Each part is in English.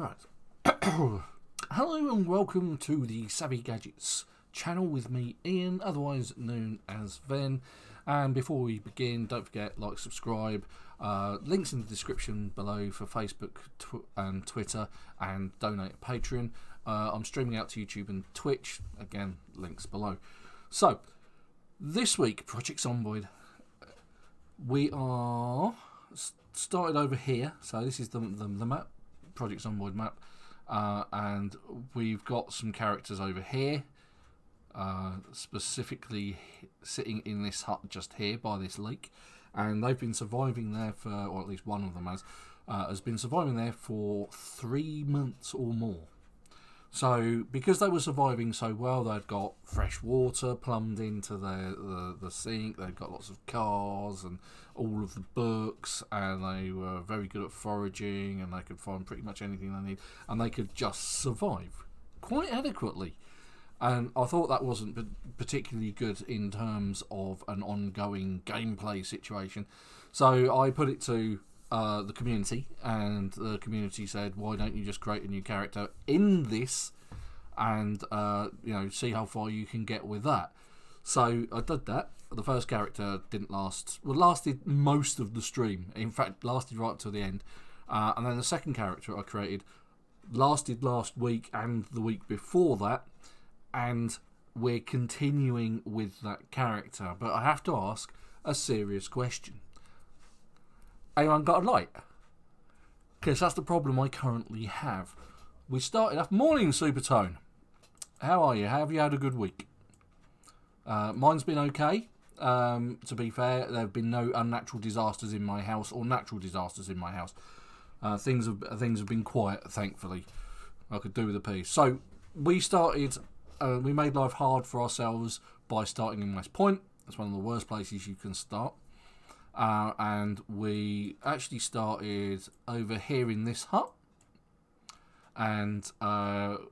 Right. Hello and welcome to the Savvy Gadgetz channel with me, Ian, otherwise known as Ven. And before we begin, don't forget, like, subscribe. Links in the description below for Facebook and Twitter, and donate to Patreon. I'm streaming out to YouTube and Twitch. Again, links below. So, this week, Project Zomboid. We are started over here. So this is the map, Project Zomboid map. And we've got some characters over here, specifically sitting in this hut just here by this lake, and they've been surviving there for, or at least one of them has been surviving there for 3 months or more. So because they were surviving so well, they'd got fresh water plumbed into the sink, they'd got lots of cars and all of the books, and they were very good at foraging, and they could find pretty much anything they need, and they could just survive quite adequately. And I thought that wasn't particularly good in terms of an ongoing gameplay situation. So I put it to the community, and the community said, why don't you just create a new character in this and see how far you can get with that. So I did that. The first character didn't last, well, lasted most of the stream, in fact lasted right to the end, and then the second character I created lasted last week and the week before that, and we're continuing with that character. But I have to ask a serious question. Anyone got a light? Because that's the problem I currently have. We started off. Morning, Supertone. How are you? How have you had a good week? Mine's been okay. To be fair, there have been no unnatural disasters in my house or natural disasters in my house. Things have been quiet, thankfully. I could do with a piece. So we started. We made life hard for ourselves by starting in West Point. That's one of the worst places you can start. And we actually started over here in this hut, and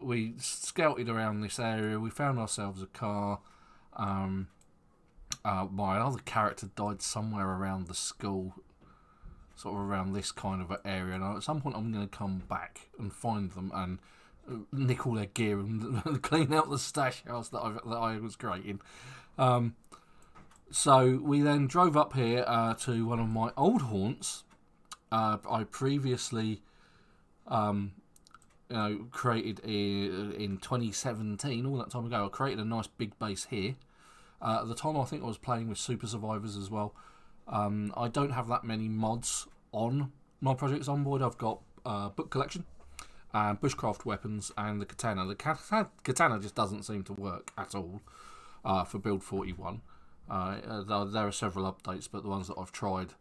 we scouted around this area. We found ourselves a car. My other character died somewhere around the school, sort of around this kind of area, and at some point I'm going to come back and find them and nick all their gear and clean out the stash house that I was creating. So we then drove up here to one of my old haunts. I previously, created in 2017, all that time ago. I created a nice big base here. At the time, I think I was playing with Super Survivors as well. I don't have that many mods on my Project Zomboid. I've got book collection, bushcraft weapons, and the katana. The katana just doesn't seem to work at all for build 41. There are several updates, but the ones that I've tried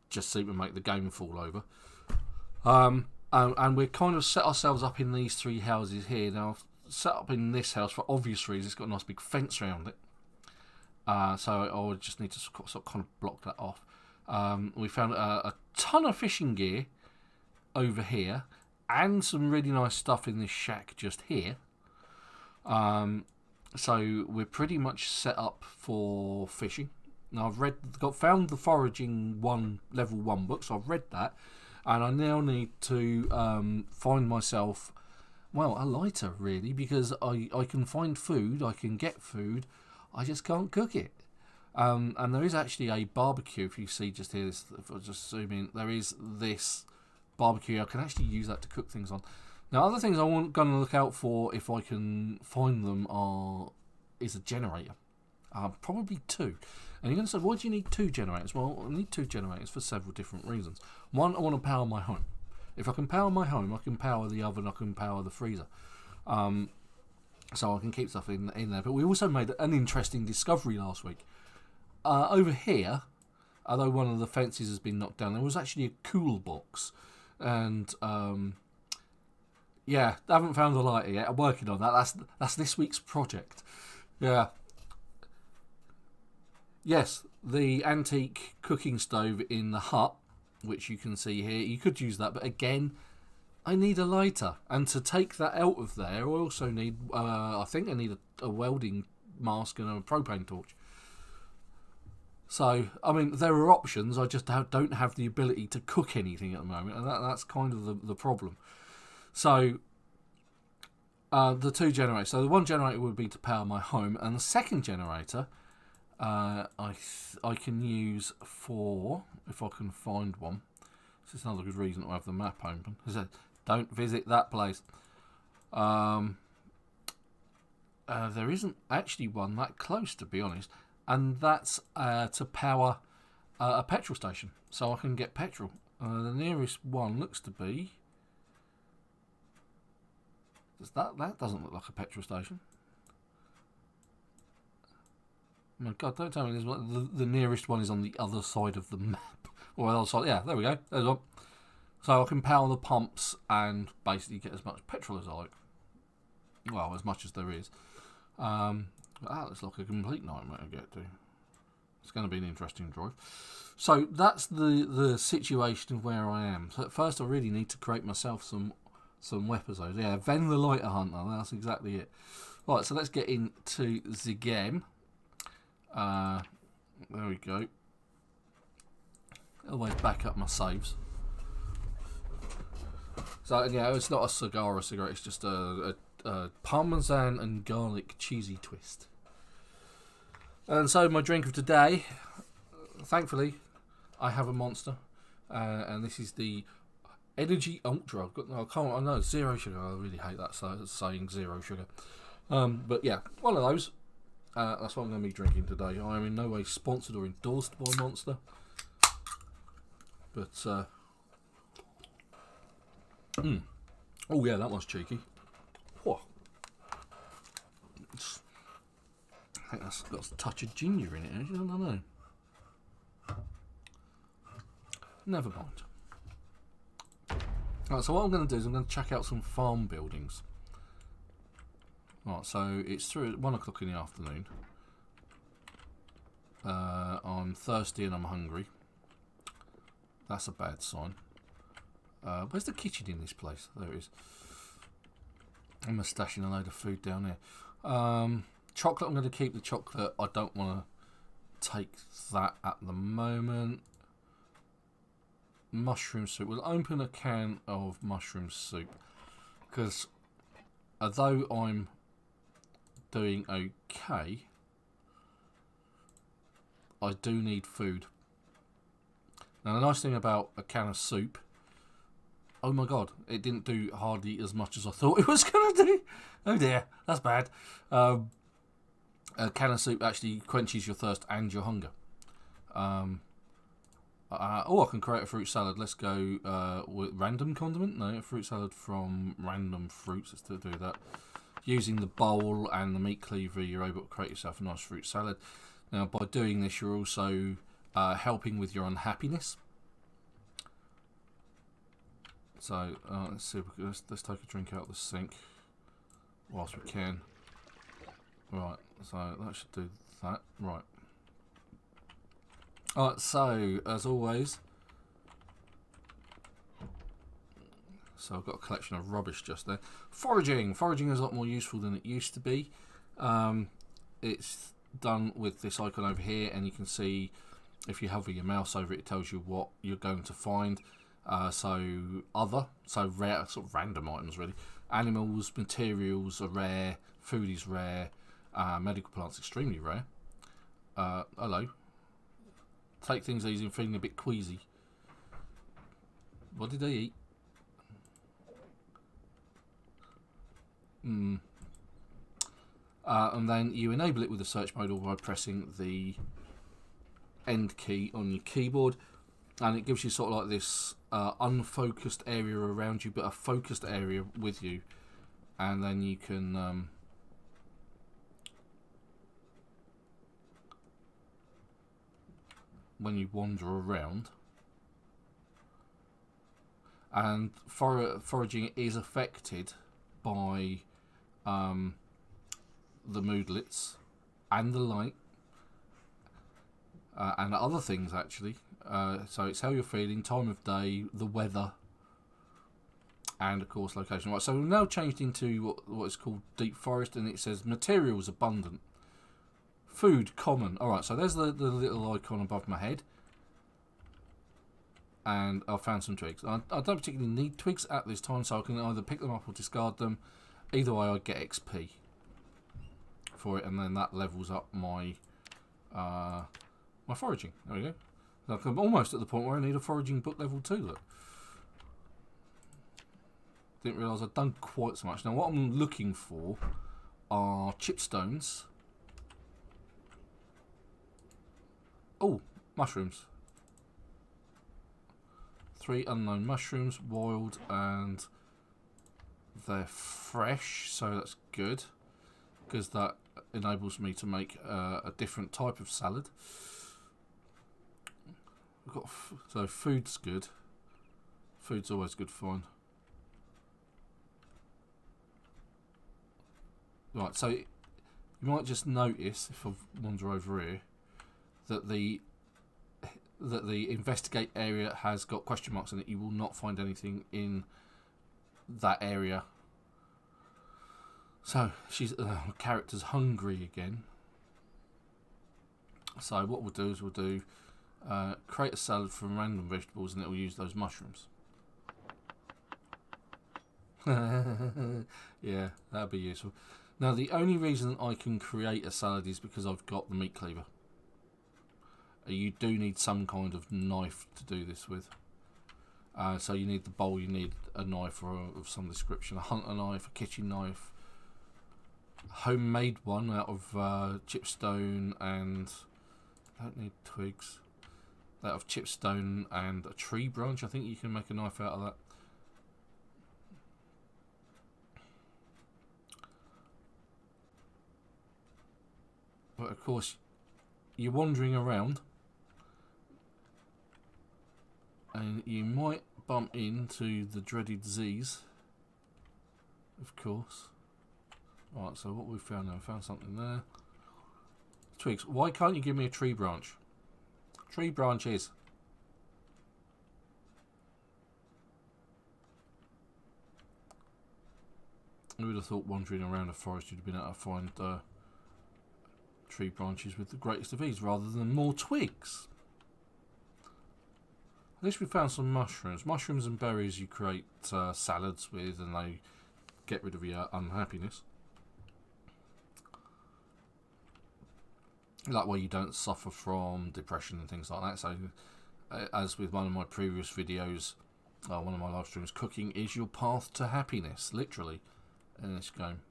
just seem to make the game fall over. And we kind of set ourselves up in these three houses here. Now, I've set up in this house for obvious reasons. It's got a nice big fence around it. So I would just need to sort of kind of block that off. We found a ton of fishing gear over here, and some really nice stuff in this shack just here. So we're pretty much set up for fishing. Now I've found the foraging level 1 book, so I've read that, and I now need to find myself, well, a lighter really, because I can find food, I can get food, I just can't cook it. And there is actually a barbecue. If you see just here, if I just zoom in, there is this barbecue. I can actually use that to cook things on. Now, other things I'm going to look out for, if I can find them, is a generator. Probably 2. And you're going to say, why do you need 2 generators? Well, I need 2 generators for several different reasons. One, I want to power my home. If I can power my home, I can power the oven, I can power the freezer. So I can keep stuff in there. But we also made an interesting discovery last week. Over here, although one of the fences has been knocked down, there was actually a cool box. And yeah, I haven't found the lighter yet. I'm working on that. That's this week's project. Yeah. Yes, the antique cooking stove in the hut, which you can see here. You could use that, but again, I need a lighter. And to take that out of there, I also need, I think I need a welding mask and a propane torch. So, I mean, there are options. I just don't have the ability to cook anything at the moment, and that's kind of the problem. So the two generators. So the one generator would be to power my home, and the second generator I can use for, if I can find one. This is another good reason to have the map open. Don't visit that place. There isn't actually one that close, to be honest, and that's to power a petrol station, so I can get petrol. The nearest one looks to be. That doesn't look like a petrol station. Oh my God, don't tell me there's one. The nearest one is on the other side of the map. Or the other side. Yeah, there we go. There's one. So I can power the pumps and basically get as much petrol as I like. Well, as much as there is. That looks like a complete nightmare to get to. It's going to be an interesting drive. So that's the situation of where I am. So at first I really need to create myself some weapons. Yeah, Ven the Lighter Hunter, that's exactly it. Right, so let's get into the game. There we go. Always back up my saves. So yeah, it's not a cigar or a cigarette, it's just a Parmesan and garlic cheesy twist. And so my drink of today, thankfully, I have a Monster, and this is the Energy Ultra. I know, zero sugar. I really hate that saying, zero sugar. But yeah, one of those. That's what I'm going to be drinking today. I am in no way sponsored or endorsed by Monster, but oh yeah, that one's cheeky. Whoa. I think that's got a touch of ginger in it. I don't know. Never mind. Right, so what I'm going to do is I'm going to check out some farm buildings. Right, so it's through 1 o'clock in the afternoon. I'm thirsty and I'm hungry. That's a bad sign. Where's the kitchen in this place? There it is. I'm stashing a load of food down there. Chocolate, I'm going to keep the chocolate. I don't want to take that at the moment. Mushroom soup. We'll open a can of mushroom soup, because although I'm doing okay, I do need food. Now the nice thing about a can of soup, oh my God, it didn't do hardly as much as I thought it was going to do. Oh dear, that's bad. A can of soup actually quenches your thirst and your hunger. I can create a fruit salad. Let's go with random condiment. No, a fruit salad from random fruits. Let's do that. Using the bowl and the meat cleaver, you're able to create yourself a nice fruit salad. Now, by doing this, you're also helping with your unhappiness. So let's see. Let's take a drink out of the sink whilst we can. Right. So that should do that. Right. Alright, so, as always, so I've got a collection of rubbish just there. Foraging. Foraging is a lot more useful than it used to be. It's done with this icon over here, and you can see, if you hover your mouse over it, it tells you what you're going to find. So rare, sort of random items really. Animals, materials are rare, food is rare, medical plants extremely rare. Hello. Take things easy. I'm feeling a bit queasy. What did I eat? And then you enable it with the search mode or by pressing the end key on your keyboard, and it gives you sort of like this unfocused area around you, but a focused area with you, and then you can when you wander around, and foraging is affected by the moodlets and the light and other things actually. So it's how you're feeling, time of day, the weather, and of course location. Right, so we've now changed into what is called deep forest, and it says materials abundant. Food common. Alright, so there's the little icon above my head. and I found some twigs. I don't particularly need twigs at this time, so I can either pick them up or discard them. Either way, I get XP for it, and then that levels up my my foraging. There we go. Like, I'm almost at the point where I need a foraging book level 2. Look. Didn't realise I'd done quite so much. Now, what I'm looking for are chipstones. Oh, mushrooms. 3 unknown mushrooms, wild, and they're fresh, so that's good, because that enables me to make a different type of salad. We've got so food's good. Food's always good to find. Right, so you might just notice if I wander over here that the investigate area has got question marks in it. You will not find anything in that area. So she's character's hungry again. So what we'll do is we'll do create a salad from random vegetables, and it will use those mushrooms. Yeah, that'd be useful. Now, the only reason I can create a salad is because I've got the meat cleaver. You do need some kind of knife to do this with. So you need the bowl, you need a knife of some description, a hunter knife, a kitchen knife, a homemade one out of chipstone and... I don't need twigs. Out of chipstone and a tree branch. I think you can make a knife out of that. But of course, you're wandering around and you might bump into the dreaded Z's, of course. Right, so what we found now, we found something there. Twigs. Why can't you give me a tree branch? Tree branches. I would have thought wandering around a forest you'd have been able to find tree branches with the greatest of ease rather than more twigs. At least we found some mushrooms. Mushrooms and berries you create salads with, and they get rid of your unhappiness. That way you don't suffer from depression and things like that. So, as with one of my previous videos, one of my live streams, cooking is your path to happiness, literally, in this game.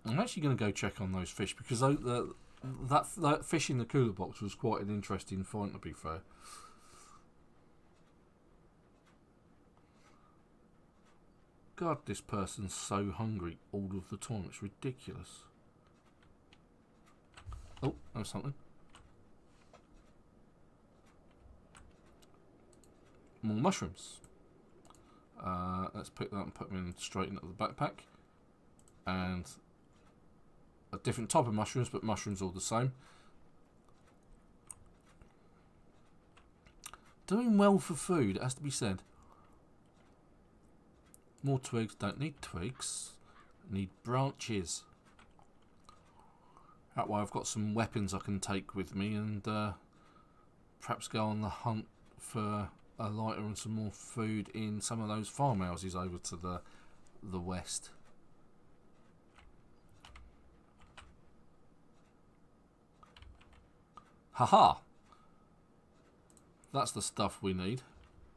I'm actually going to go check on those fish, because that fish in the cooler box was quite an interesting find, to be fair. God, this person's so hungry all of the time. It's ridiculous. Oh, there's something. More mushrooms. Let's pick that and put them in straight into the backpack. And a different type of mushrooms, but mushrooms all the same. Doing well for food, it has to be said. More twigs. Don't need twigs. Need branches. That way I've got some weapons I can take with me, and perhaps go on the hunt for a lighter and some more food in some of those farmhouses over to the west. Haha! That's the stuff we need.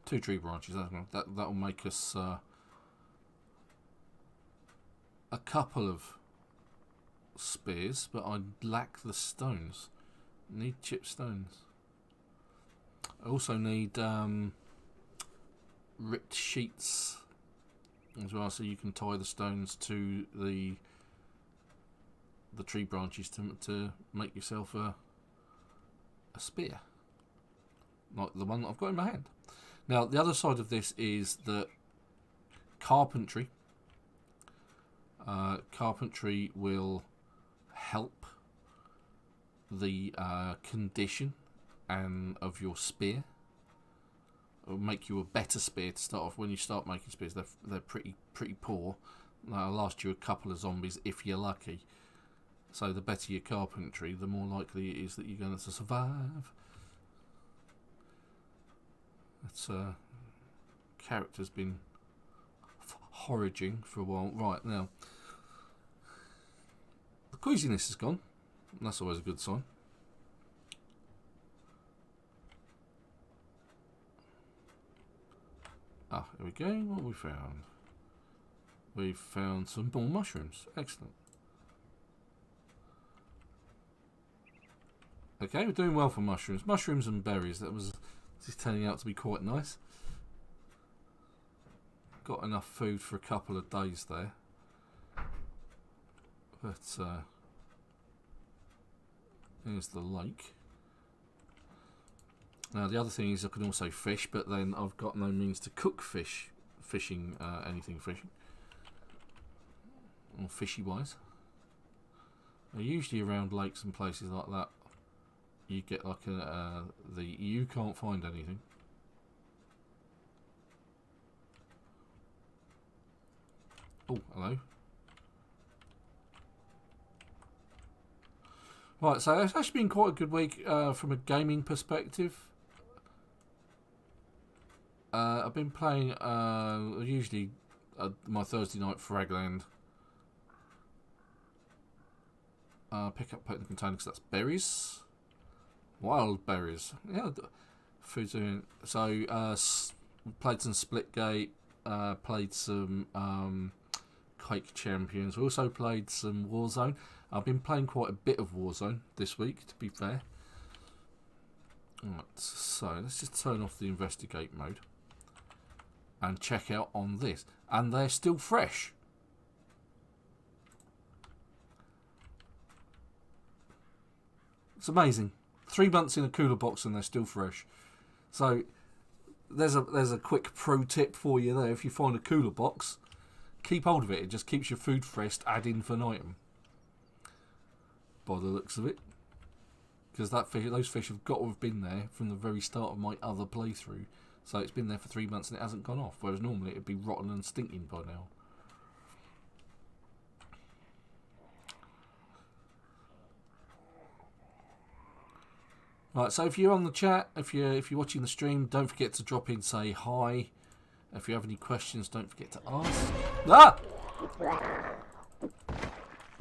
2 tree branches. That'll make us a couple of spears, but I lack the stones. Need chip stones. I also need ripped sheets as well, so you can tie the stones to the tree branches to make yourself a spear, like the one that I've got in my hand. Now, the other side of this is that carpentry will help the condition of your spear. It will make you a better spear to start off. When you start making spears, they're pretty poor. That'll last you a couple of zombies if you're lucky. So the better your carpentry, the more likely it is that you're going to survive. It's character's been foraging for a while. Right, now the queasiness is gone. That's always a good sign. Ah, here we go. What have we found? We've found some more mushrooms. Excellent. Okay, we're doing well for mushrooms. Mushrooms and berries. This is turning out to be quite nice. Got enough food for a couple of days there. But here's the lake. Now the other thing is I can also fish, but then I've got no means to cook anything fishing. Or fishy wise. Now, usually around lakes and places like that, you get like you can't find anything. Oh, hello. Right, so it's actually been quite a good week from a gaming perspective. I've been playing usually my Thursday night Fragland. Pick up potent container because that's berries. Wild berries. Yeah, food's doing. So played some Splitgate. Played some Quake Champions. We also played some Warzone. I've been playing quite a bit of Warzone this week, to be fair. Alright, so let's just turn off the investigate mode and check out on this. And they're still fresh. It's amazing. 3 months in a cooler box and they're still fresh. So there's a quick pro tip for you there. If you find a cooler box, keep hold of it. It just keeps your food fresh ad infinitum, by the looks of it. Because those fish have got to have been there from the very start of my other playthrough. So it's been there for 3 months and it hasn't gone off. Whereas normally it'd be rotten and stinking by now. Right, so if you're on the chat, if you're watching the stream, don't forget to drop in, say hi. If you have any questions, don't forget to ask. Ah!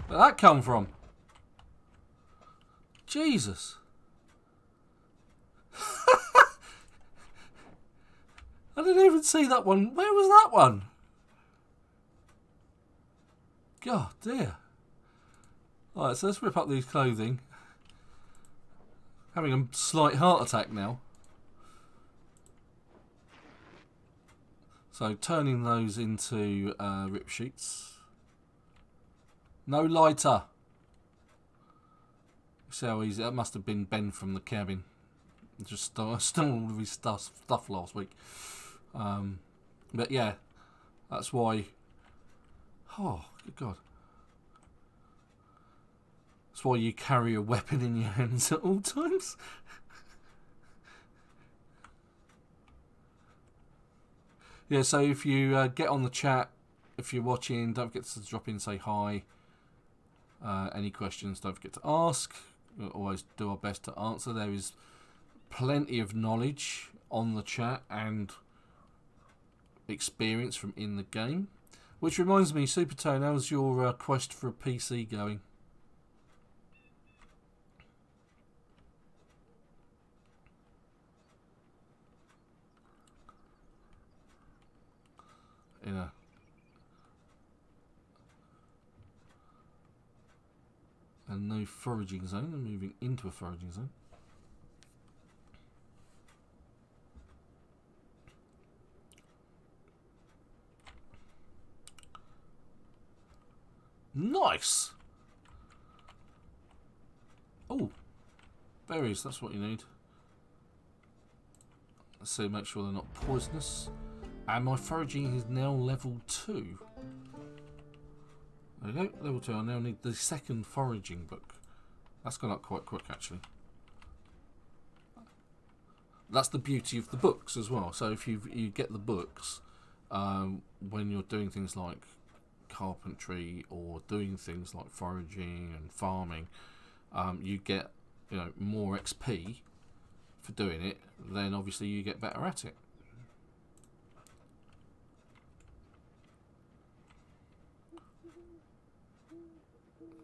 Where'd that come from? Jesus. I didn't even see that one. Where was that one? God dear. Alright, so let's rip up these clothing. Having a slight heart attack now. So turning those into rip sheets. No lighter. See how easy that must have been Ben from the cabin. Just stole all of his stuff last week. But yeah, that's why. Oh, good God. That's why you carry a weapon in your hands at all times. Yeah, so if you get on the chat, if you're watching, don't forget to drop in and say hi. Any questions, don't forget to ask. We'll always do our best to answer. There is plenty of knowledge on the chat and experience from in the game. Which reminds me, Supertone, how's your quest for a PC going? In a new foraging zone. I'm moving into a foraging zone. Nice! Oh, berries, that's what you need. Let's see, make sure they're not poisonous. And my foraging is now level 2. There we go, level 2. I now need the second foraging book. That's gone up quite quick, actually. That's the beauty of the books as well. So if you get the books, when you're doing things like carpentry or doing things like foraging and farming, you get, you know, more XP for doing it, then obviously you get better at it.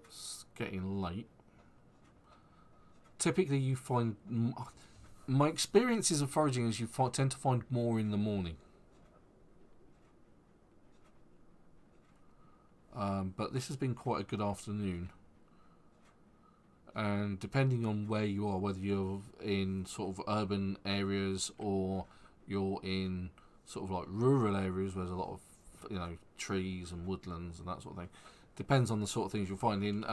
It's getting late. Typically you find, my experiences of foraging is you tend to find more in the morning. But this has been quite a good afternoon. And depending on where you are, whether you're in sort of urban areas or you're in sort of like rural areas where there's a lot of, you know, trees and woodlands and that sort of thing, depends on the sort of things you'll find. In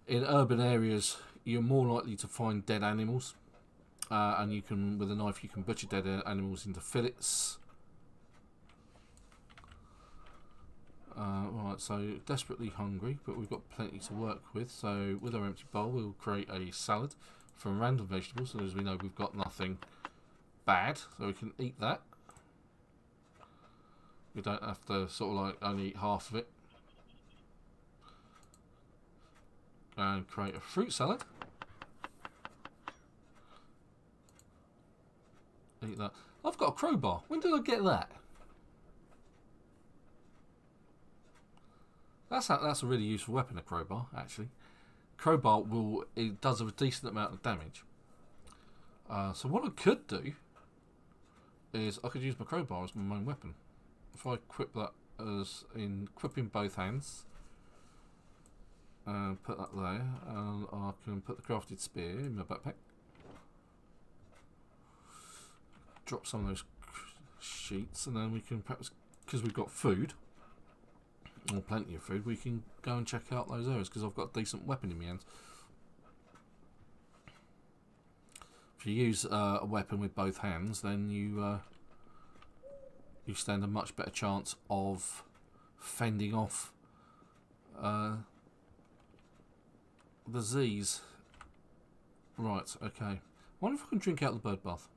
urban areas, you're more likely to find dead animals, and you can, with a knife, you can butcher dead animals into fillets. Right, so desperately hungry, but we've got plenty to work with. So with our empty bowl, we'll create a salad from random vegetables. So as we know, we've got nothing bad, so we can eat that. We don't have to sort of like only eat half of it. And create a fruit salad. Eat that. I've got a crowbar. When did I get that? That's a really useful weapon, a crowbar, actually. Crowbar it does a decent amount of damage. So what I could do is I could use my crowbar as my main weapon. If I equip that as in equipping both hands, and put that there, and I can put the crafted spear in my backpack. Drop some of those sheets, and then we can perhaps, because we've got food, or plenty of food, we can go and check out those areas because I've got a decent weapon in my hands. If you use a weapon with both hands, then you stand a much better chance of fending off the Z's. Right, okay. I wonder if I can drink out the bird bath.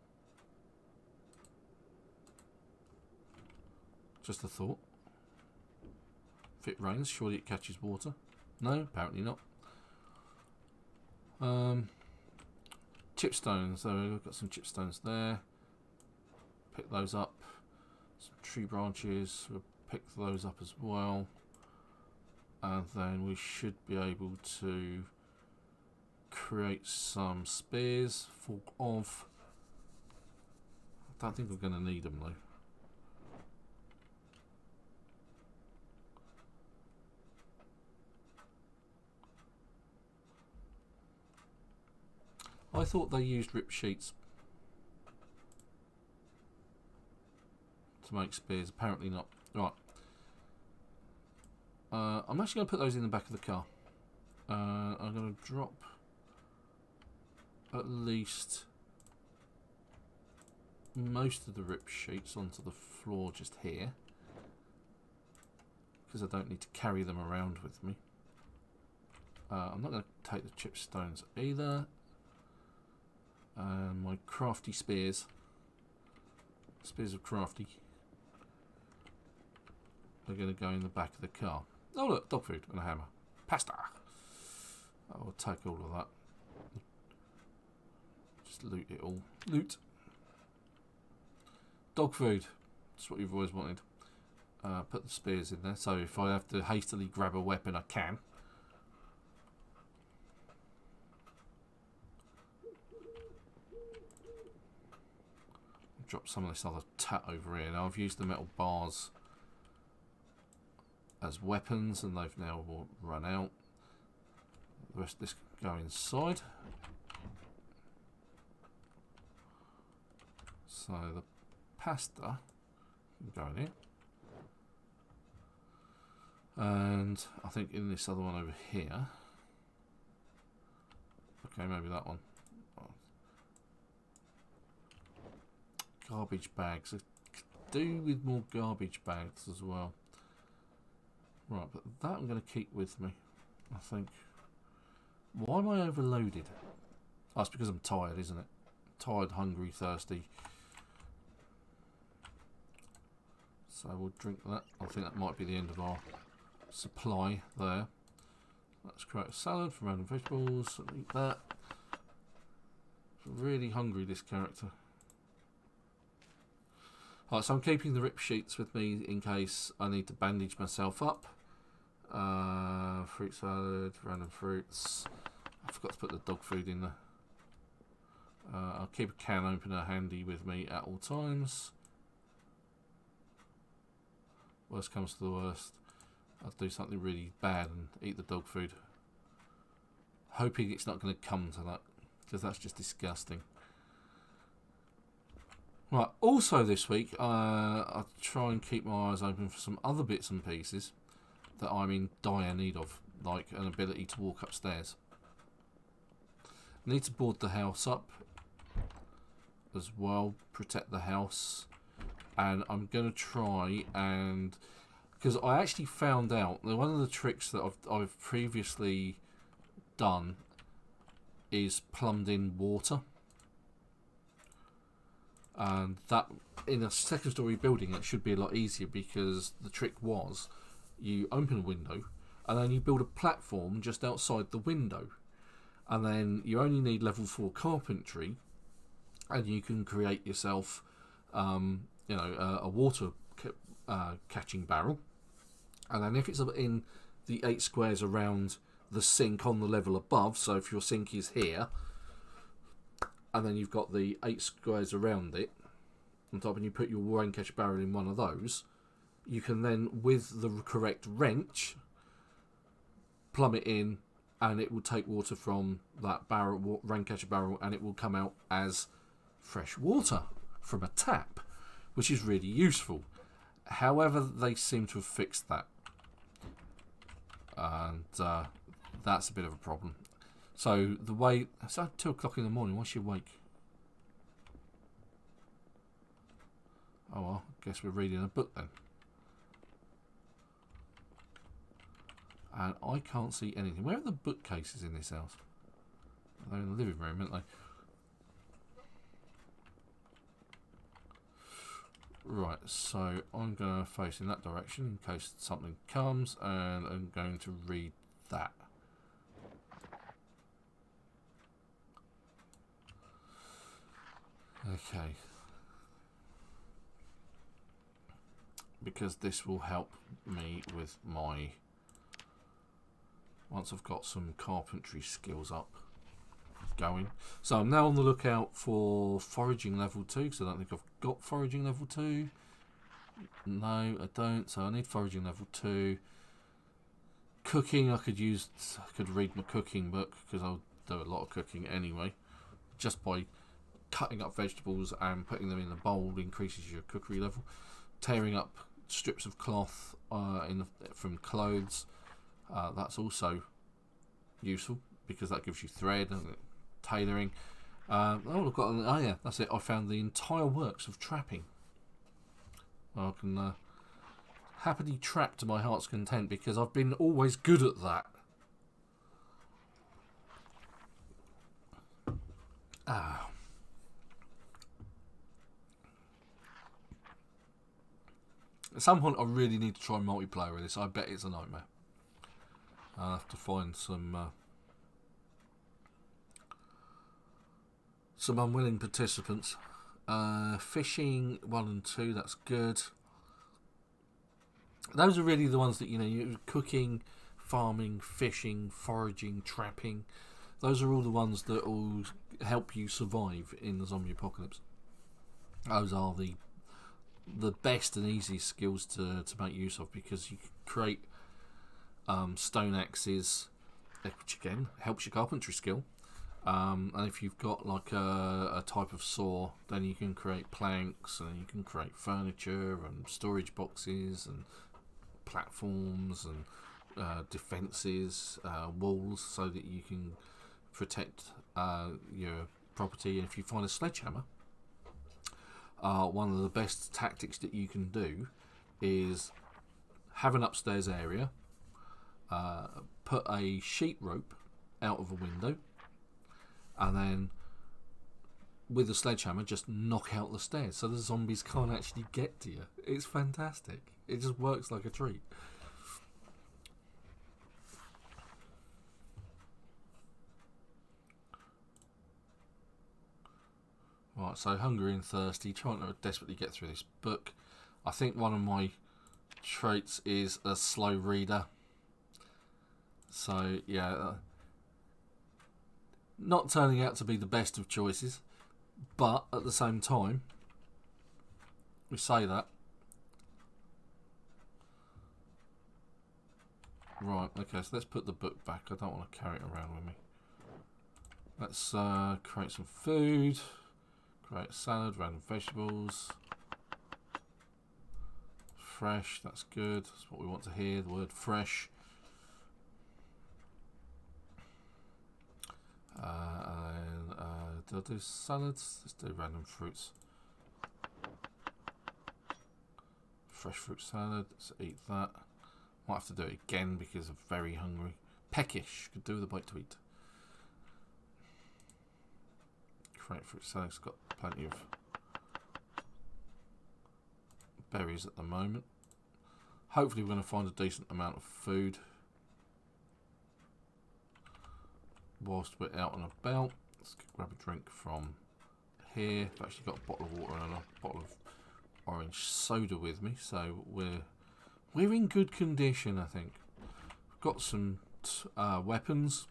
Just a thought. If it rains, surely it catches water. No, apparently not. Chipstones. So we've got some chipstones there. Pick those up. Some tree branches. We'll pick those up as well. And then we should be able to create some spears of. I don't think we're going to need them though. I thought they used ripped sheets to make spears. Apparently not. Right. I'm actually going to put those in the back of the car. I'm going to drop at least most of the ripped sheets onto the floor just here, because I don't need to carry them around with me. I'm not going to take the chipstones either. My crafty spears of crafty, are going to go in the back of the car. Oh look, dog food and a hammer. Pasta! I'll take all of that. Just loot it all. Loot! Dog food. That's what you've always wanted. Put the spears in there, so if I have to hastily grab a weapon, I can. Drop some of this other tat over here. Now I've used the metal bars as weapons and they've now run out. The rest of this can go inside. So the pasta can go in here. And I think in this other one over here. Okay, maybe that one. Garbage bags. I could do with more garbage bags as well. Right, but that I'm going to keep with me, I think. Why am I overloaded? Oh, it's because I'm tired, isn't it? Tired, hungry, thirsty. So we'll drink that. I think that might be the end of our supply there. Let's create a salad from random vegetables. Eat that. Really hungry, this character. Alright, so I'm keeping the rip sheets with me in case I need to bandage myself up. Fruit salad, random fruits. I forgot to put the dog food in there. I'll keep a can opener handy with me at all times. Worst comes to the worst, I'll do something really bad and eat the dog food. Hoping it's not going to come to that, because that's just disgusting. Right, also this week, I'll try and keep my eyes open for some other bits and pieces that I'm in dire need of, like an ability to walk upstairs. I need to board the house up as well, protect the house, and I'm going to try and, because I actually found out that one of the tricks that I've previously done is plumbed in water, and that in a second story building it should be a lot easier, because the trick was you open a window and then you build a platform just outside the window, and then you only need level 4 carpentry, and you can create yourself a water catching barrel, and then if it's in the 8 squares around the sink on the level above, so if your sink is here and then you've got the 8 squares around it on top, and you put your rain catcher barrel in one of those, you can then, with the correct wrench, plumb it in, and it will take water from that barrel, rain catcher barrel, and it will come out as fresh water from a tap, which is really useful. However, they seem to have fixed that, and that's a bit of a problem. So the way it's at 2 o'clock in the morning. Why is she awake? Oh well, I guess we're reading a book then. And I can't see anything. Where are the bookcases in this house? They're in the living room, aren't they? Right, so I'm going to face in that direction in case something comes, and I'm going to read that. Okay. Because this will help me with my... once I've got some carpentry skills up going. So I'm now on the lookout for foraging level 2, because I don't think I've got foraging level 2. No, I don't. So I need foraging level 2. Cooking, I could read my cooking book, because I'll do a lot of cooking anyway. Just by cutting up vegetables and putting them in a bowl increases your cookery level. Tearing up strips of cloth from clothes, that's also useful, because that gives you thread and tailoring. I've got. Oh yeah, that's it. I found the entire works of trapping. I can happily trap to my heart's content, because I've been always good at that. At some point I really need to try multiplayer with this. I bet it's a nightmare. I'll have to find some unwilling participants. Fishing 1 and 2, that's good. Those are really the ones that, you're cooking, farming, fishing, foraging, trapping. Those are all the ones that will help you survive in the zombie apocalypse. Those are the best and easiest skills to make use of, because you can create stone axes, which again helps your carpentry skill, and if you've got like a type of saw, then you can create planks, and you can create furniture and storage boxes and platforms and defences, walls, so that you can protect your property. And if you find a sledgehammer, one of the best tactics that you can do is have an upstairs area, put a sheet rope out of a window, and then with a sledgehammer, just knock out the stairs so the zombies can't actually get to you. It's fantastic. It just works like a treat. Right, so hungry and thirsty, trying to desperately get through this book. I think one of my traits is a slow reader. So, yeah, not turning out to be the best of choices, but at the same time, we say that. Right, okay, so let's put the book back. I don't want to carry it around with me. Let's create some food. Create a salad, random vegetables. Fresh, that's good. That's what we want to hear, the word fresh. Did I do salads? Let's do random fruits. Fresh fruit salad, let's eat that. Might have to do it again because I'm very hungry. Peckish, could do with a bite to eat. Create fruit salad's got plenty of berries at the moment. Hopefully we're going to find a decent amount of food whilst we're out and about. Let's grab a drink from here. I've actually got a bottle of water and a bottle of orange soda with me, so we're in good condition, I think. We've got some weapons.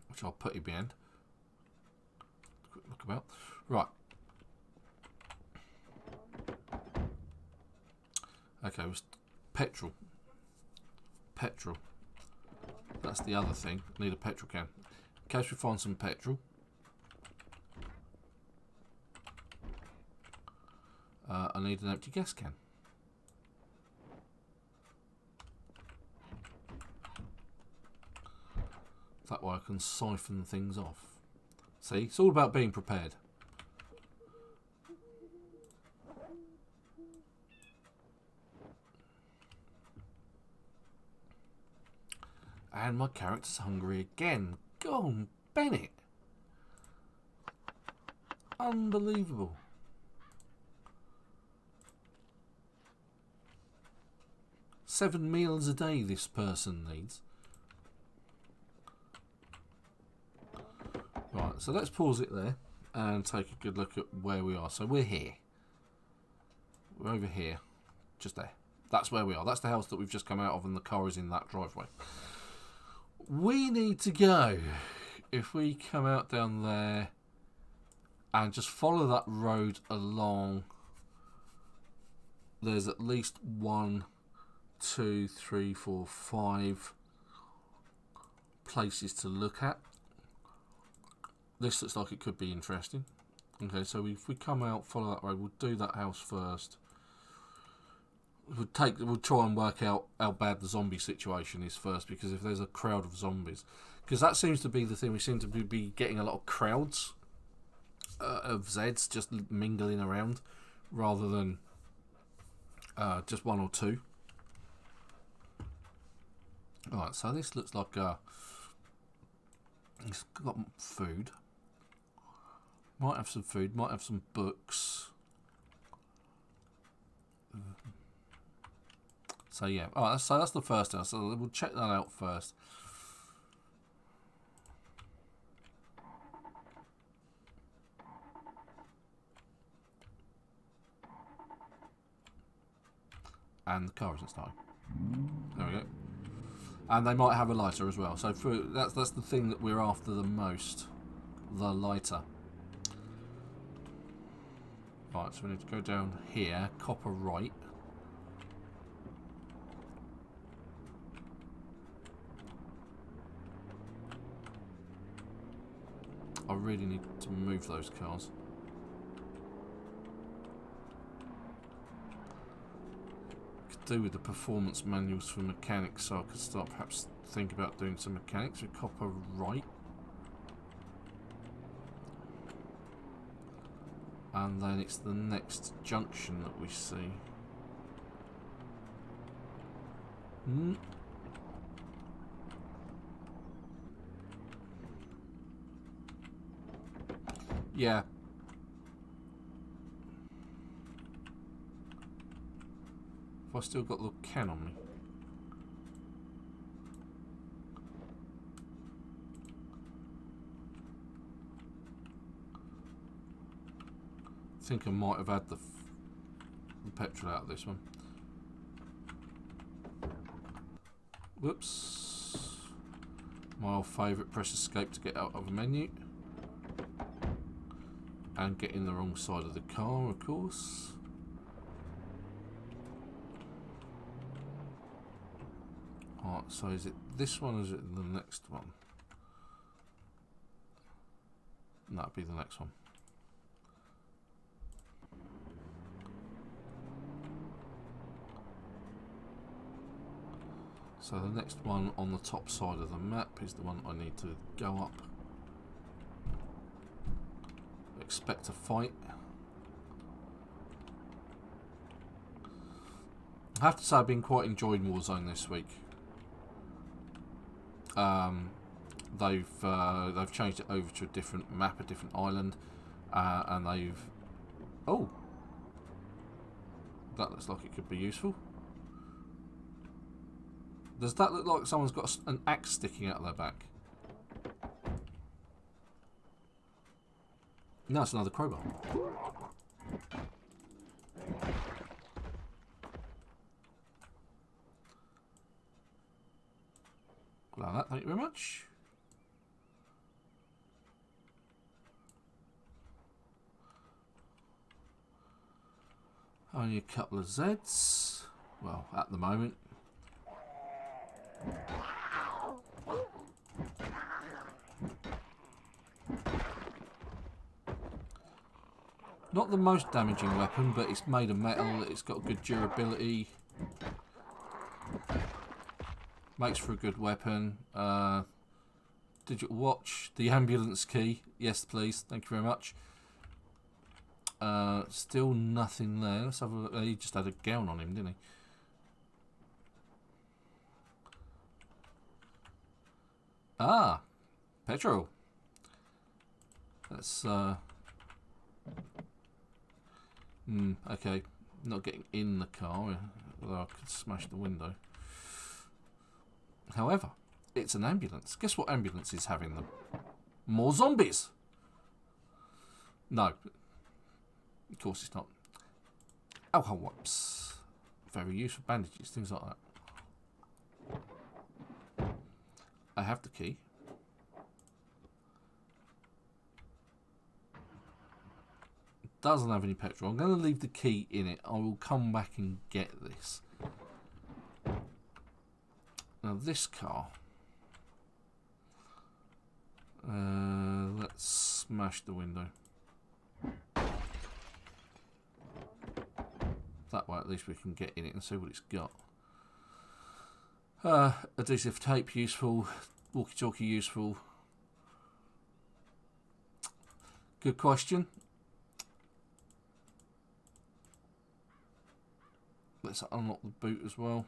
Which I'll put in the end. Quick look about. Right. Okay, petrol. Petrol. That's the other thing. Need a petrol can. In case we find some petrol. I need an empty gas can. That way I can siphon things off. See, it's all about being prepared. And my character's hungry again. Go on, Bennett. Unbelievable. Seven meals a day this person needs. Right, so let's pause it there and take a good look at where we are. So we're here. We're over here. Just there. That's where we are. That's the house that we've just come out of and the car is in that driveway. We need to go. If we come out down there and just follow that road along, there's at least 1, 2, 3, 4, 5 places to look at. This looks like it could be interesting. Okay, so if we come out, follow that road, we'll do that house first. We'll try and work out how bad the zombie situation is first, because if there's a crowd of zombies, because that seems to be the thing, we seem to be getting a lot of crowds of Zeds just mingling around, rather than just 1 or 2. Alright, so this looks like it's got food. Might have some food, might have some books. So yeah, alright, so that's the first house. So we'll check that out first. And the car isn't starting. There we go. And they might have a lighter as well. So that's the thing that we're after the most, the lighter. Right, so we need to go down here, copper right. I really need to move those cars. Could do with the performance manuals for mechanics, so I could start perhaps think about doing some mechanics with copper right. And then it's the next junction that we see. Yeah. Have I still got the can on me? I think I might have had the petrol out of this one. Whoops. My old favourite, press escape to get out of a menu. And get in the wrong side of the car, of course. Alright, so is it this one or is it the next one? No, it'd be the next one. So the next one on the top side of the map is the one I need to go up. Expect a fight. I have to say I've been quite enjoying Warzone this week. They've changed it over to a different map, a different island, and they've... Oh! That looks like it could be useful. Does that look like someone's got an axe sticking out of their back? No, it's another crowbar. Allow that, thank you very much. Only a couple of Zs. Well, at the moment. Not the most damaging weapon, but it's made of metal, it's got good durability. Makes for a good weapon. Digital watch, the ambulance key. Yes, please. Thank you very much. Still nothing there. Let's have a look. He just had a gown on him, didn't he? Ah, petrol. Let's okay. Not getting in the car, although I could smash the window. However, it's an ambulance. Guess what ambulances have in them? More zombies! No. Of course it's not. Alcohol wipes. Very useful. Bandages, things like that. I have the key. It doesn't have any petrol. I'm going to leave the key in it. I will come back and get this. Now this car. Let's smash the window. That way at least we can get in it and see what it's got. Adhesive tape useful. Walkie-talkie useful. Good question. Let's unlock the boot as well.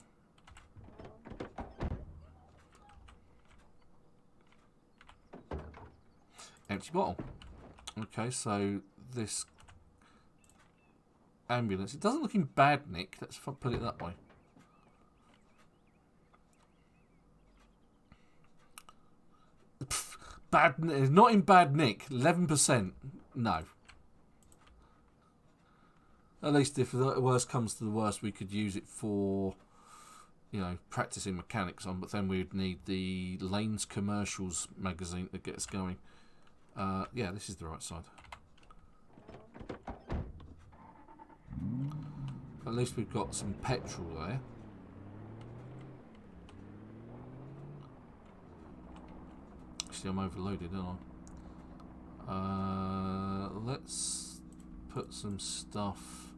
Empty bottle. Okay, so this ambulance. It doesn't look in bad nick. Let's put it that way. Bad, not in bad nick. 11%. No. At least if the worst comes to the worst, we could use it for, you know, practicing mechanics on. But then we would need the Lane's Commercials magazine to get us going. Yeah, this is the right side. At least we've got some petrol there. Actually, I'm overloaded, aren't I? Let's put some stuff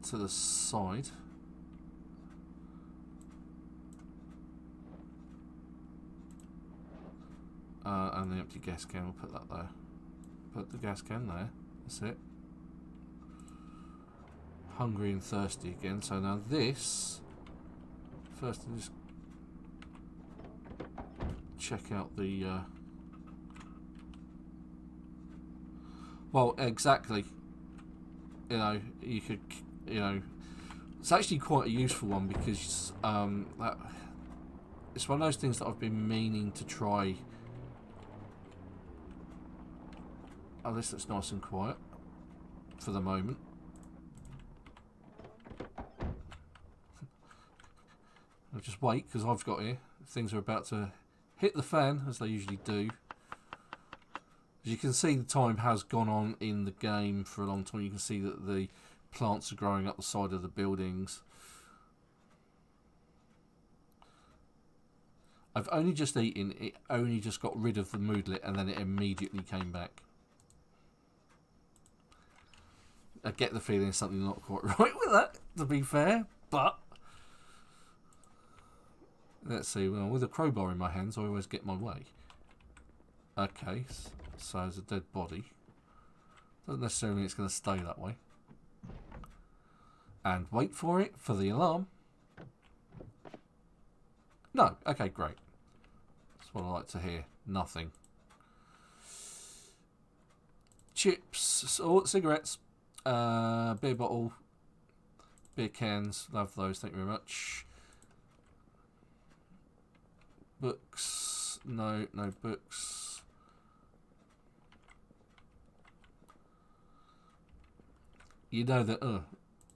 to the side. And the empty gas can, we'll put that there. Put the gas can there. That's it. Hungry and thirsty again. So now this. First, I'll just check out the Well, exactly. You know, you could, you know, it's actually quite a useful one because it's one of those things that I've been meaning to try. Oh, this looks nice and quiet for the moment. I'll just wait because I've got here. Things are about to hit the fan as they usually do. As you can see, the time has gone on in the game for a long time. You can see that the plants are growing up the side of the buildings. I've only just eaten. It only just got rid of the moodlet and then it immediately came back. I get the feeling there's something not quite right with that, to be fair, but let's see. Well, with a crowbar in my hands, I always get my way. Okay, so there's a dead body. Doesn't necessarily mean it's going to stay that way. And wait for it, for the alarm. No, okay, great. That's what I like to hear. Nothing. Chips, or cigarettes, beer bottle, beer cans. Love those, thank you very much. Books, no books. You know that,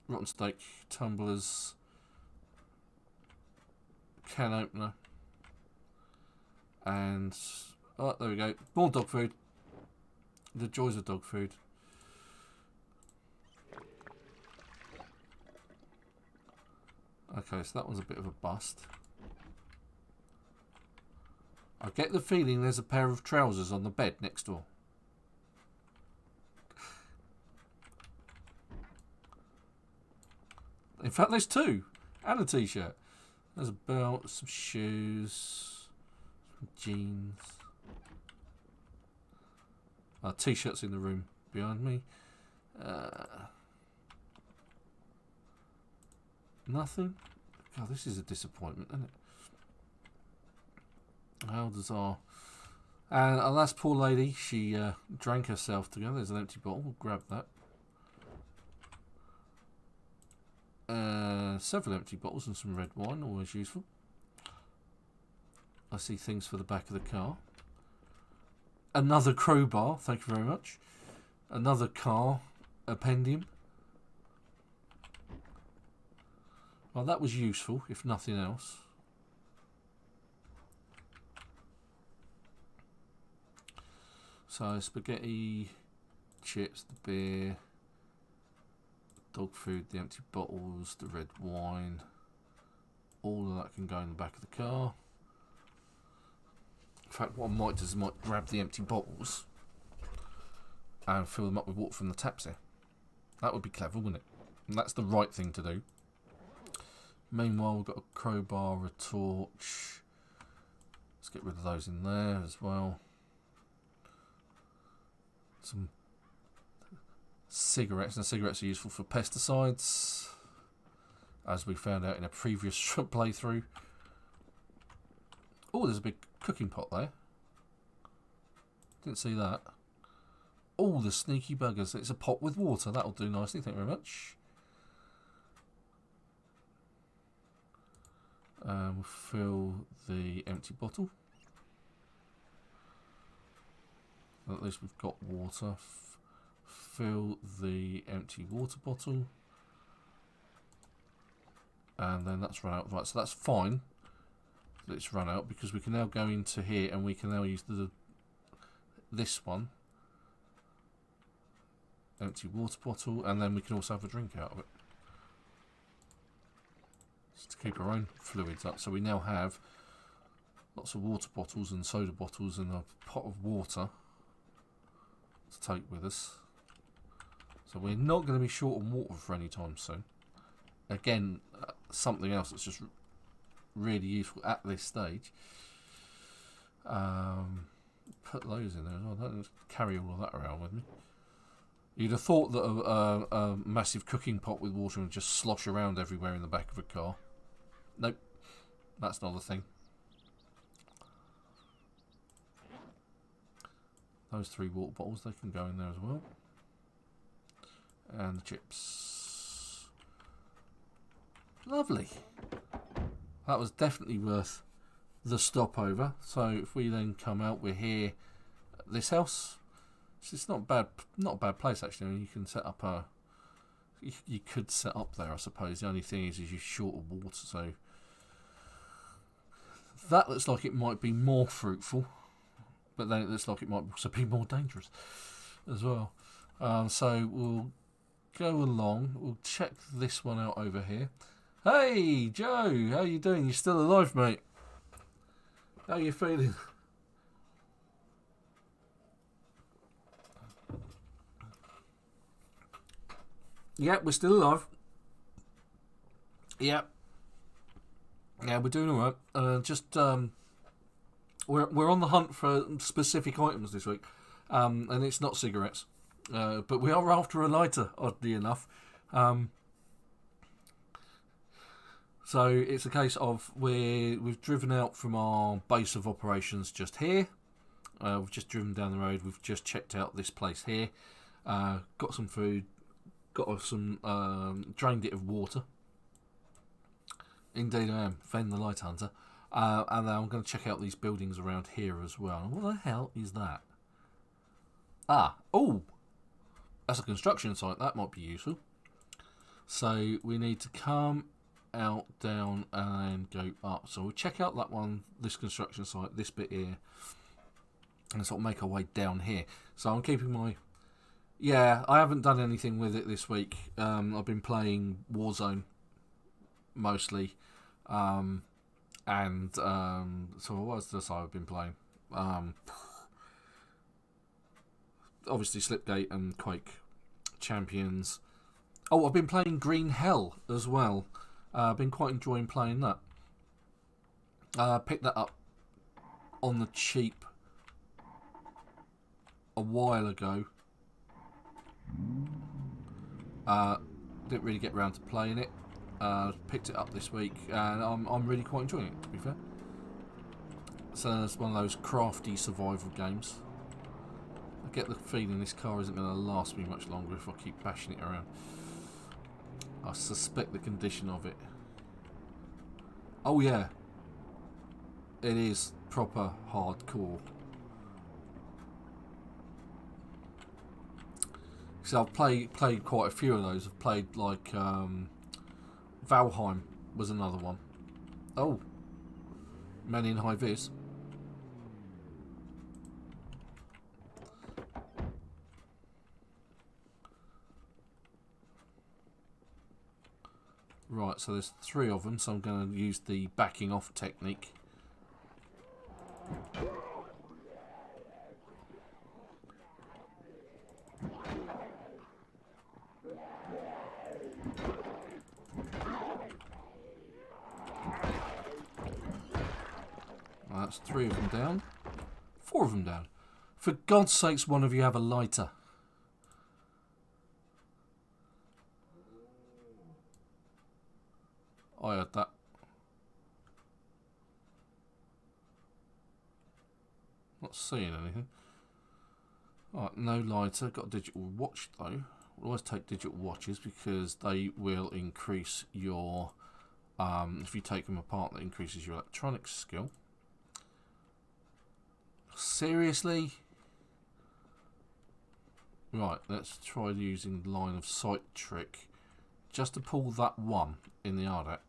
rotten steak, tumblers, can opener, and, oh, there we go, more dog food. The joys of dog food. Okay, so that one's a bit of a bust. I get the feeling there's a pair of trousers on the bed next door. In fact, there's two. And a t-shirt. There's a belt, some shoes, some jeans. T-shirts in the room behind me. Nothing. God, this is a disappointment, isn't it? How does our... And our last poor lady, she drank herself to go. There's an empty bottle. We'll grab that. Several empty bottles and some red wine, always useful. I see things for the back of the car. Another crowbar, thank you very much. Another car appendium. Well, that was useful, if nothing else. So, spaghetti, chips, the beer, dog food, the empty bottles, the red wine. All of that can go in the back of the car. In fact, what I might do is I might grab the empty bottles and fill them up with water from the taps here. That would be clever, wouldn't it? And that's the right thing to do. Meanwhile, we've got a crowbar, a torch. Let's get rid of those in there as well. Some cigarettes. Now, cigarettes are useful for pesticides, as we found out in a previous playthrough. Oh, there's a big cooking pot there. Didn't see that. Oh, the sneaky buggers. It's a pot with water. That'll do nicely. Thank you very much. We'll fill the empty bottle. At least we've got water. Fill the empty water bottle. And then that's run out. Right, so that's fine. It's run out because we can now go into here and we can now use this one. Empty water bottle, and then we can also have a drink out of it. Just to keep our own fluids up. So we now have lots of water bottles and soda bottles and a pot of water to take with us. So we're not going to be short on water for any time soon. Again, something else that's just really useful at this stage. Put those in there as well. I don't carry all of that around with me. You'd have thought that a massive cooking pot with water would just slosh around everywhere in the back of a car. Nope, that's not a thing. Those 3 water bottles, they can go in there as well. And the chips. Lovely. That was definitely worth the stopover. So if we then come out, we're here at this house. It's not bad, not a bad place actually. I mean, you can set up a. You could set up there, I suppose. The only thing is you're short of water, so that looks like it might be more fruitful, but then it looks like it might also be more dangerous as well. So we'll go along. We'll check this one out over here. Hey, Joe, how you doing? You still alive, mate? How you feeling? Yep, we're still alive. Yep. Yeah, we're doing all right. We're on the hunt for specific items this week, and it's not cigarettes, but we are after a lighter, oddly enough. So it's a case of we've driven out from our base of operations just here. We've just driven down the road. We've just checked out this place here. Got some food. Got some drained it of water. Indeed I am. Fen the Light Hunter. And then I'm going to check out these buildings around here as well. What the hell is that? Oh! That's a construction site. That might be useful. So we need to come out, down, and go up. So we'll check out that one, this construction site, this bit here. And sort of make our way down here. So I'm keeping my... Yeah, I haven't done anything with it this week. I've been playing Warzone mostly, so what else this I've been playing? Obviously Slipgate and Quake Champions. Oh, I've been playing Green Hell as well. I've been quite enjoying playing that. Picked that up on the cheap a while ago. Didn't really get around to playing it. Picked it up this week, and I'm really quite enjoying it, to be fair. So it's one of those crafty survival games. I get the feeling this car isn't going to last me much longer if I keep bashing it around. I suspect the condition of it. Oh yeah, it is proper hardcore. So I've played quite a few of those. I've played like Valheim was another one. Oh, Men in High Vis. Right, so there's 3 of them, so I'm going to use the backing off technique. That's 3 of them down. 4 of them down. For God's sakes, one of you have a lighter. I heard that. Not seeing anything. Alright, no lighter. Got a digital watch though. We'll always take digital watches because they will increase your... if you take them apart, that increases your electronics skill. Seriously? Right, let's try using the line of sight trick just to pull that one in the yard at.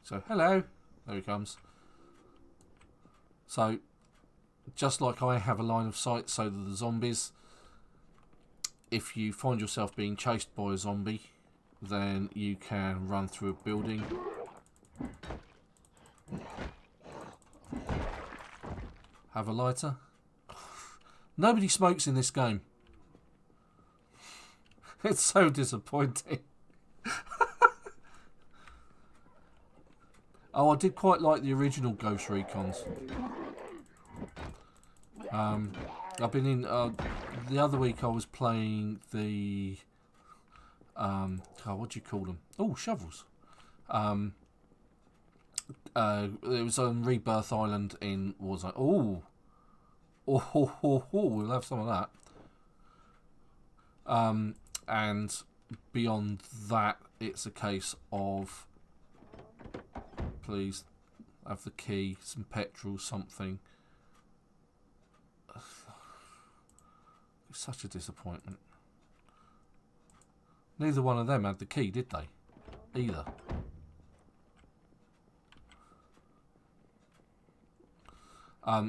So, hello. There he comes. So, just like I have a line of sight, so do the zombies. If you find yourself being chased by a zombie, then you can run through a building. Have a lighter. Nobody smokes in this game. It's so disappointing. Oh, I did quite like the original Ghost Recons. I've been in... the other week I was playing the... what do you call them? Oh, shovels. It was on Rebirth Island in Warzone. Oh, we'll have some of that. And beyond that, it's a case of please have the key, some petrol, something. It's such a disappointment. Neither one of them had the key, did they? Either.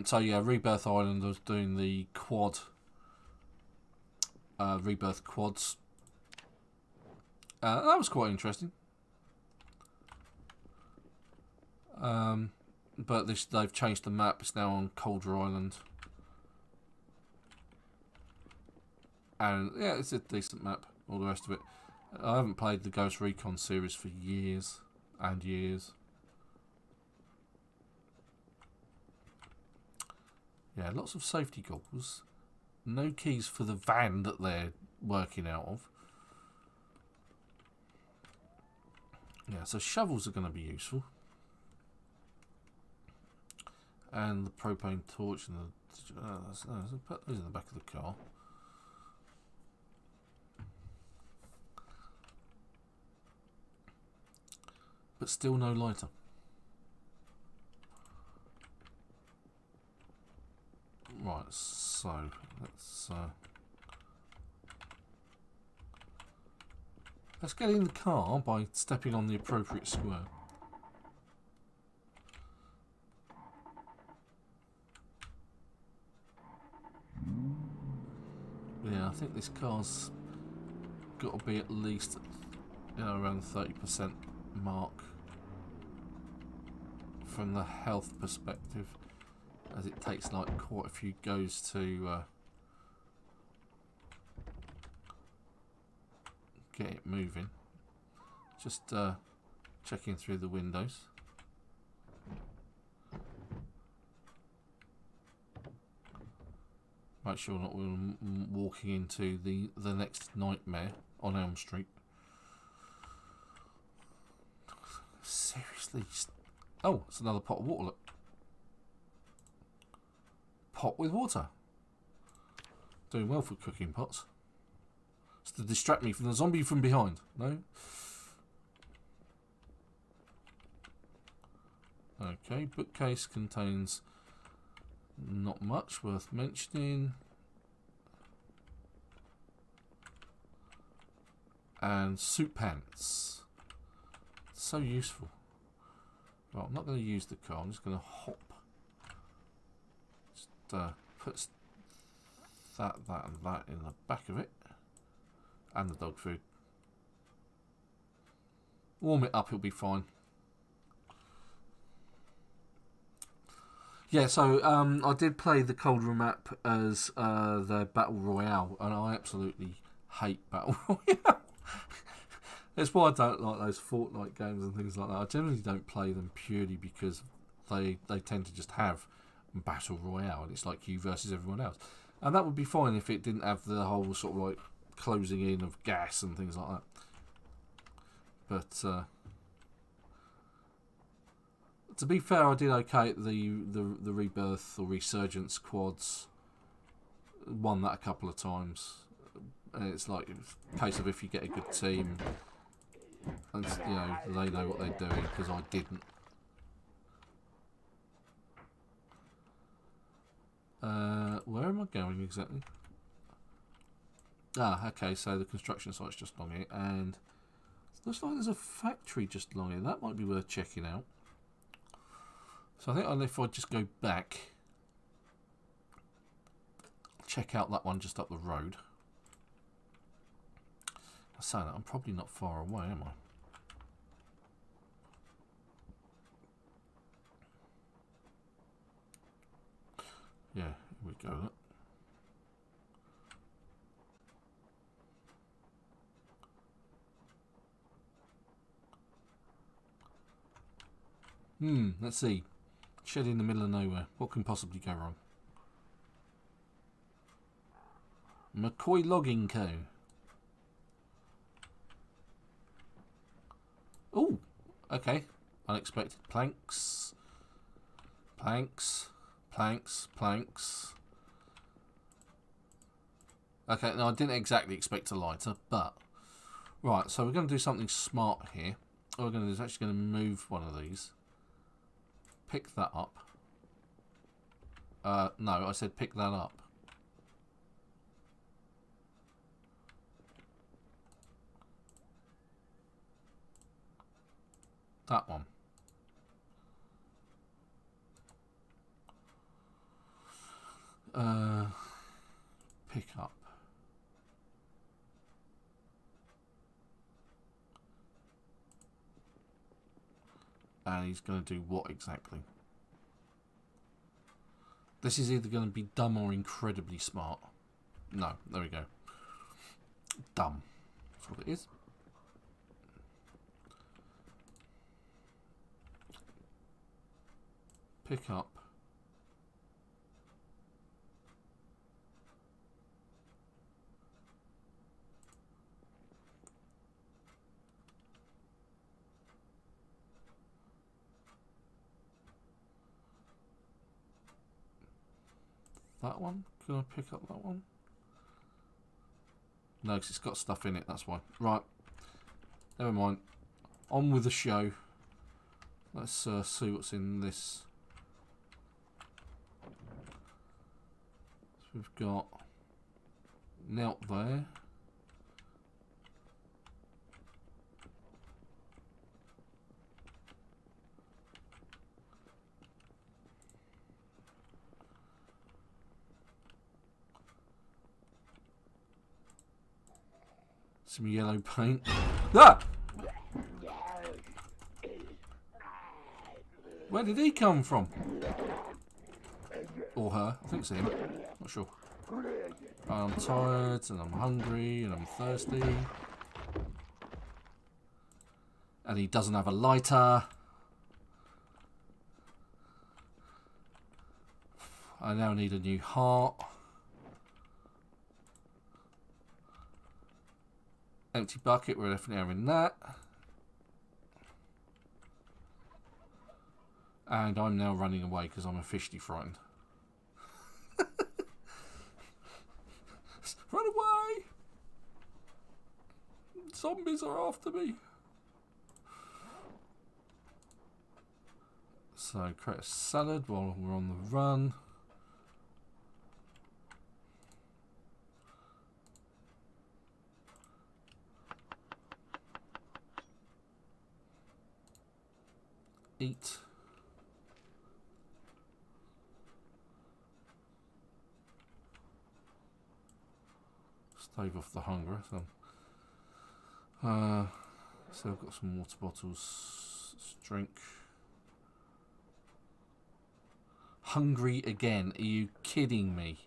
So yeah, Rebirth Island was doing the quad, Rebirth quads. That was quite interesting. But they've changed the map. It's now on Colder Island. And yeah, it's a decent map. All the rest of it. I haven't played the Ghost Recon series for years and years. Yeah, lots of safety goggles. No keys for the van that they're working out of. Yeah, so shovels are going to be useful. And the propane torch and the... put those in the back of the car. But still no lighter. Right, so let's get in the car by stepping on the appropriate square. Yeah, I think this car's got to be at least, you know, around the 30% mark from the health perspective, as it takes like quite a few goes to get it moving. Just checking through the windows. Make sure not we're walking into the next nightmare on Elm Street. Seriously? Oh, it's another pot of water. Look. Pot with water. Doing well for cooking pots. It's to distract me from the zombie from behind. No? Okay, bookcase contains not much worth mentioning. And suit pants. So useful. Well, I'm not going to use the car, I'm just going to hop. Just put that and that in the back of it. And the dog food. Warm it up, it'll be fine. Yeah, so I did play the Colder map as the Battle Royale, and I absolutely hate Battle Royale. That's why I don't like those Fortnite games and things like that. I generally don't play them purely because they tend to just have Battle Royale, and it's like you versus everyone else. And that would be fine if it didn't have the whole sort of like closing in of gas and things like that. But to be fair, I did okay at the Rebirth or Resurgence quads. Won that a couple of times. And it's like a case of if you get a good team, and you know they know what they're doing, because I didn't. Where am I going exactly? Ah, okay, so the construction site's just along here, and it looks like there's a factory just along here. That might be worth checking out. So I think if I just go back, check out that one just up the road. I say that, I'm probably not far away, am I? Yeah, here we go. Look. Let's see. Shed in the middle of nowhere. What can possibly go wrong? McCoy Logging Co. Oh, okay. Unexpected planks. Planks. Planks. Planks. Okay, now I didn't exactly expect a lighter, but... Right, so we're going to do something smart here. What we're going to do is actually going to move one of these. Pick that up. No, I said pick that up. That one. Pick up. And he's going to do what exactly? This is either going to be dumb or incredibly smart. No, there we go. Dumb. That's what it is. Pick up. That one? Can I pick up that one? No, because it's got stuff in it, that's why. Right. Never mind. On with the show. Let's see what's in this. So we've got Knelt there. Some yellow paint. Ah! Where did he come from? Or her? I think it's him. Not sure. I'm tired and I'm hungry and I'm thirsty. And he doesn't have a lighter. I now need a new heart. Empty bucket, we're definitely having that. And I'm now running away because I'm officially frightened. Run away! Zombies are after me. So create a salad while we're on the run. Eat. Stave off the hunger. So I've got some water bottles. Let's drink. Hungry again? Are you kidding me?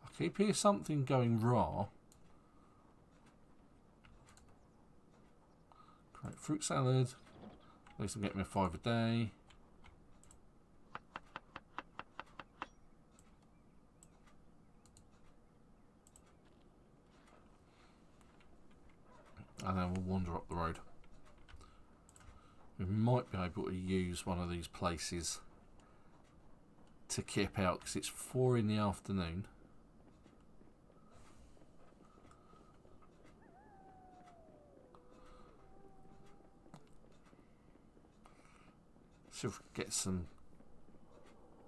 I keep hearing something going raw. Great fruit salad. At least I'm getting me 5 a day. And then we'll wander up the road. We might be able to use one of these places to kip out because it's 4 in the afternoon. See if we can get some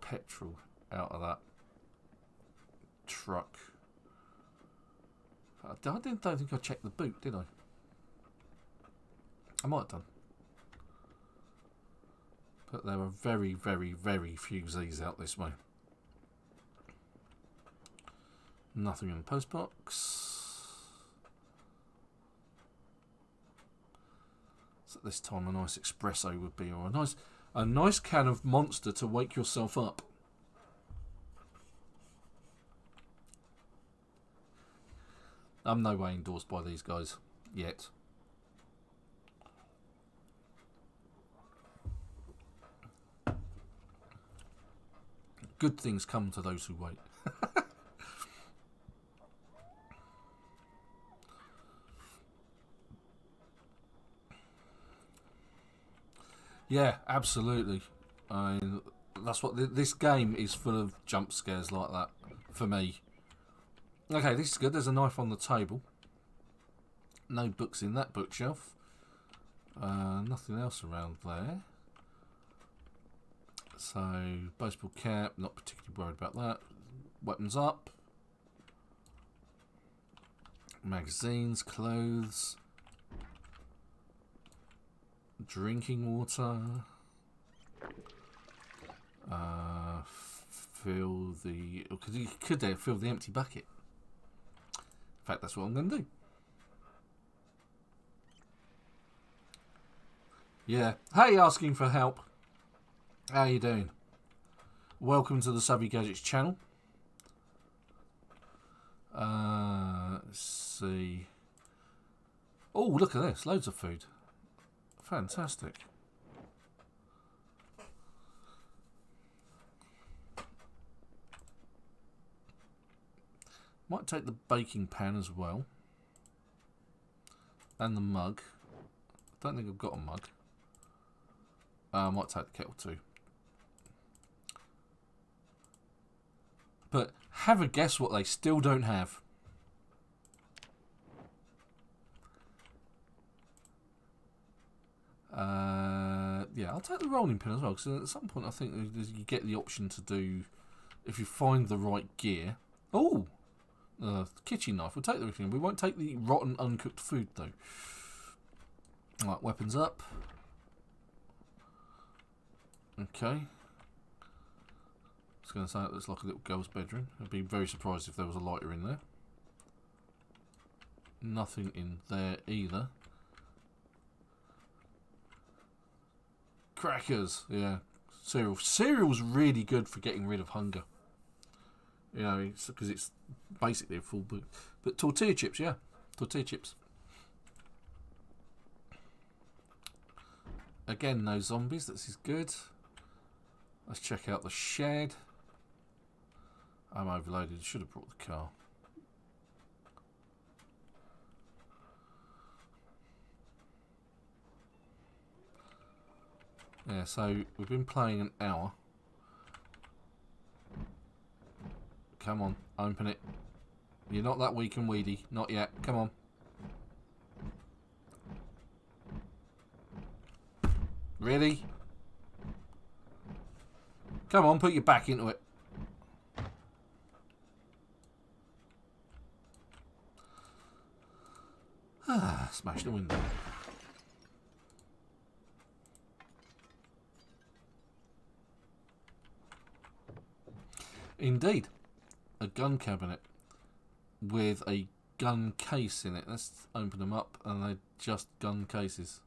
petrol out of that truck. I don't think I checked the boot, did I? I might have done. But there are very, very, very few Z's out this way. Nothing in the postbox. So this time a nice espresso would be, or a nice can of Monster to wake yourself up. I'm no way endorsed by these guys yet. Good things come to those who wait. Yeah, absolutely. That's what this game is, full of jump scares like that for me. Okay, this is good. There's a knife on the table. No books in that bookshelf. Nothing else around there. So, baseball cap, not particularly worried about that. Weapons up. Magazines, clothes. Drinking water. Fill the... Could they fill the empty bucket? In fact, that's what I'm going to do. Yeah. Hey, asking for help. How you doing? Welcome to the Savvy Gadgetz channel. Let's see. Oh, look at this. Loads of food. Fantastic. Might take the baking pan as well. And the mug. I don't think I've got a mug. I might take the kettle too. But have a guess what they still don't have. Yeah, I'll take the rolling pin as well, because at some point I think you get the option to do, if you find the right gear. Oh! Kitchen knife. We'll take the kitchen. We won't take the rotten, uncooked food, though. Right, weapons up. Okay. I was going to say it looks like a little girl's bedroom. I'd be very surprised if there was a lighter in there. Nothing in there either. Crackers, yeah. Cereal. Cereal's really good for getting rid of hunger. You know, because it's basically a full boot. But tortilla chips, yeah. Tortilla chips. Again, no zombies. This is good. Let's check out the shed. I'm overloaded. Should have brought the car. Yeah, so we've been playing an hour. Come on, open it. You're not that weak and weedy. Not yet. Come on. Really? Come on, put your back into it. Ah, smash the window. Indeed. A gun cabinet with a gun case in it. Let's open them up, and they're just gun cases.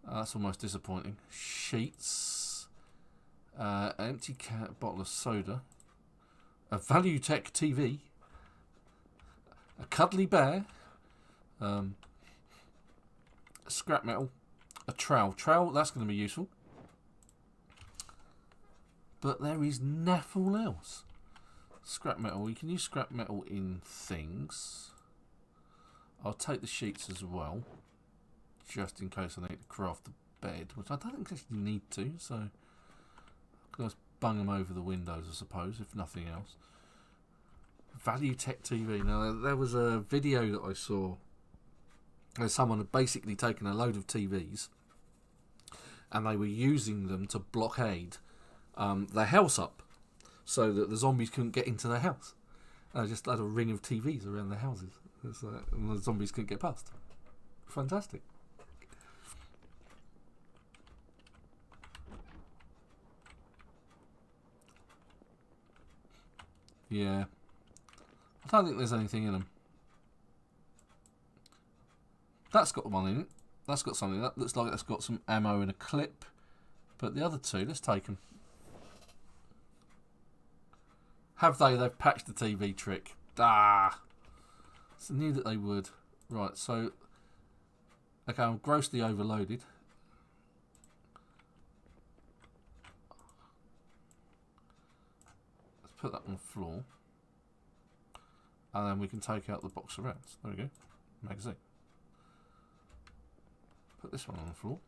That's almost disappointing. Sheets. An empty bottle of soda. A Valutech TV. A cuddly bear. Scrap metal. A trowel. Trowel, that's going to be useful. But there is nothing else. Scrap metal. We can use scrap metal in things. I'll take the sheets as well, just in case I need to craft the bed, which I don't think I actually need to, so I can just bung them over the windows, I suppose, if nothing else. Valutech TV. Now, there was a video that I saw where someone had basically taken a load of TVs and they were using them to blockade their house up so that the zombies couldn't get into their house. And I just had a ring of TVs around their houses, and the zombies couldn't get past. Fantastic. Yeah. I don't think there's anything in them. That's got one in it. That's got something. That looks like that's got some ammo and a clip. But the other two, let's take them. Have they? They've patched the TV trick. Ah! I knew that they would. Right, so... Okay, I'm grossly overloaded. Let's put that on the floor. And then we can take out the box of rounds. There we go. Magazine. Put this one on the floor.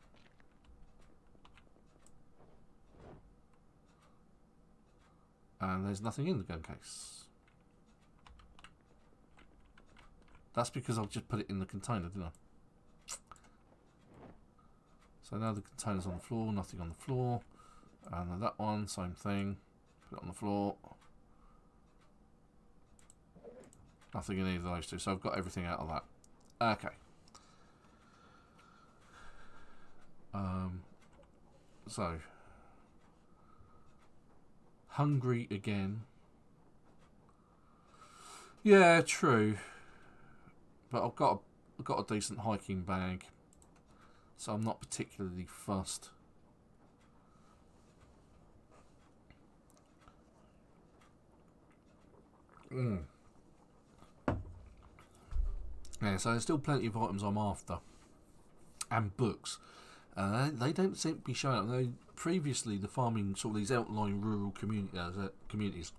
And there's nothing in the gun case. That's because I've just put it in the container, didn't I? So now the container's on the floor, nothing on the floor. And then that one, same thing. Put it on the floor. Nothing in either of those two. So I've got everything out of that. Okay. So hungry again. Yeah, true. But I've got a decent hiking bag, so I'm not particularly fussed. Yeah, so there's still plenty of items I'm after, and books. They don't seem to be showing up. Though previously, the farming, sort of these outlying rural communities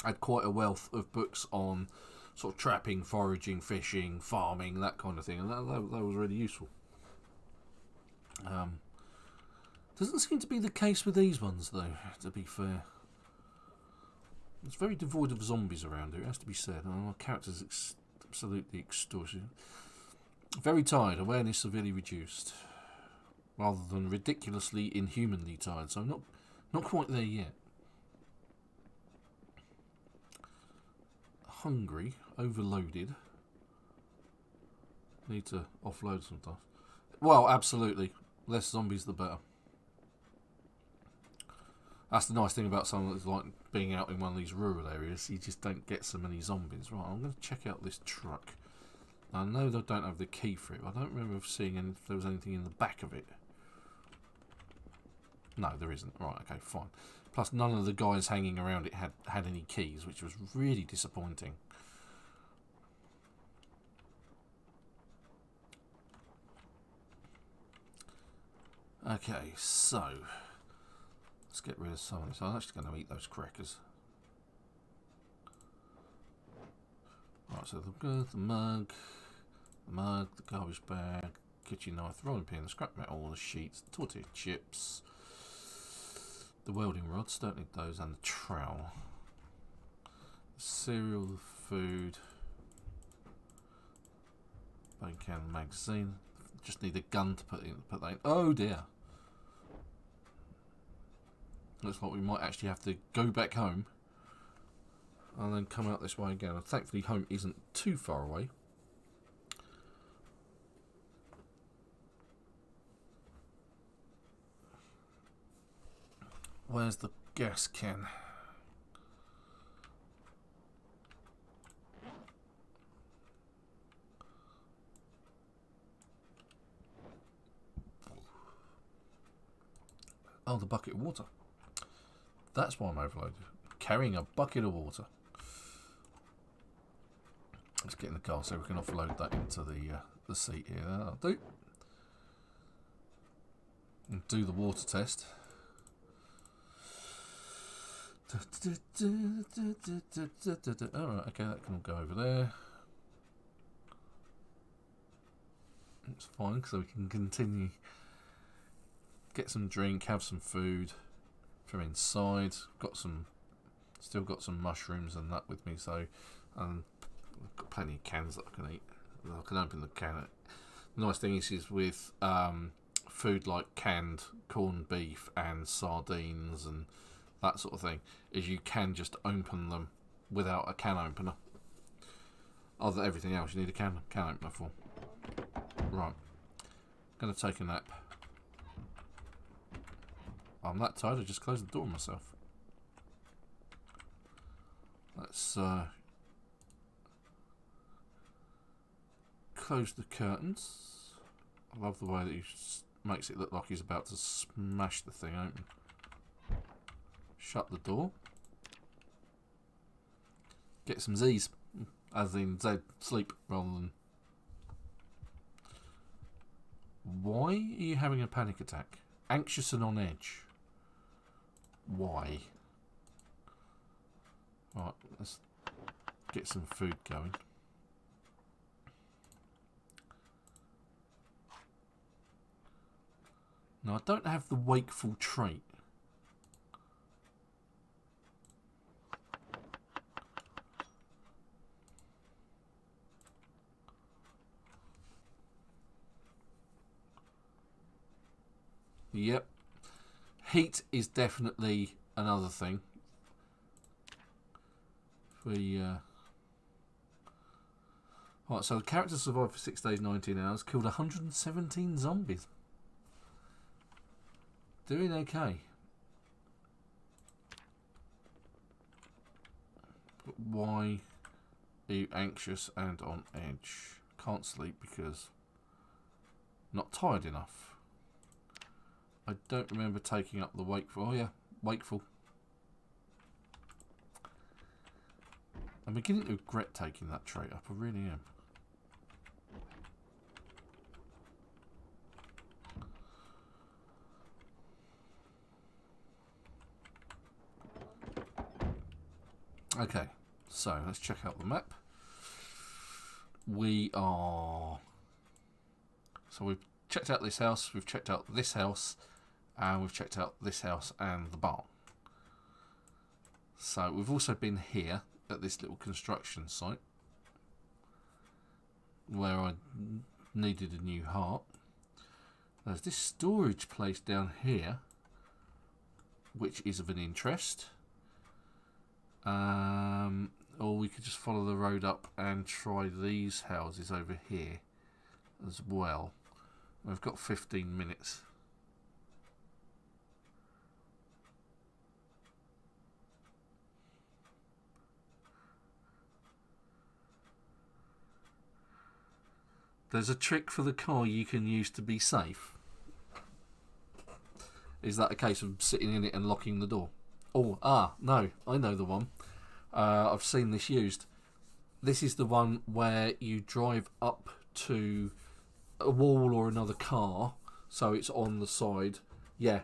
had quite a wealth of books on sort of trapping, foraging, fishing, farming, that kind of thing, and that was really useful. Doesn't seem to be the case with these ones, though, to be fair. It's very devoid of zombies around here, it has to be said. My character's absolutely extortionate. Very tired, awareness severely reduced. Rather than ridiculously, inhumanly tired, so I'm not quite there yet. Hungry, overloaded. Need to offload some stuff. Well, absolutely. Less zombies, the better. That's the nice thing about something that's like being out in one of these rural areas. You just don't get so many zombies. Right, I'm going to check out this truck. I know they don't have the key for it. I don't remember seeing if there was anything in the back of it. No, there isn't. Right, okay, fine. Plus, none of the guys hanging around it had any keys, which was really disappointing. Okay, so let's get rid of some of this. I'm actually going to eat those crackers. Right, so the mug, the garbage bag, kitchen knife, the rolling pin, the scrap metal, the sheets, the tortilla chips, the welding rods, don't need those, and the trowel. The cereal, the food, bone can, magazine. Just need a gun to put that in. Oh dear. Looks like we might actually have to go back home and then come out this way again. And thankfully home isn't too far away. Where's the gas can? Oh, the bucket of water. That's why I'm overloaded. Carrying a bucket of water. Let's get in the car so we can offload that into the seat here. That'll do. And do the water test. Alright, okay, that can all go over there. It's fine, so we can continue. Get some drink, have some food from inside. Still got some mushrooms and that with me, so I've got plenty of cans that I can eat. I can open the can. The nice thing is with food like canned corned beef and sardines and that sort of thing, is you can just open them without a can opener. Other than everything else, you need a can opener for. Right, gonna take a nap. I'm that tired I just closed the door myself. Let's close the curtains. I love the way that he makes it look like he's about to smash the thing open. Shut the door. Get some Z's, as in Z, sleep, rather than... Why are you having a panic attack? Anxious and on edge. Why? Right, let's get some food going. Now, I don't have the wakeful trait. Yep. Heat is definitely another thing. Right, so the character survived for 6 days, 19 hours, killed 117 zombies. Doing okay. But why are you anxious and on edge? Can't sleep because not tired enough. I don't remember taking up the wakeful. Oh yeah, wakeful. I'm beginning to regret taking that trait up. I really am. Okay, so let's check out the map. We've checked out this house, we've checked out this house, and we've checked out this house and the barn. So we've also been here at this little construction site where I needed a new heart. There's this storage place down here which is of an interest. Or we could just follow the road up and try these houses over here as well. We've got 15 minutes. There's a trick for the car you can use to be safe. Is that a case of sitting in it and locking the door? Oh, no, I know the one. I've seen this used. This is the one where you drive up to a wall or another car, so it's on the side. Yeah.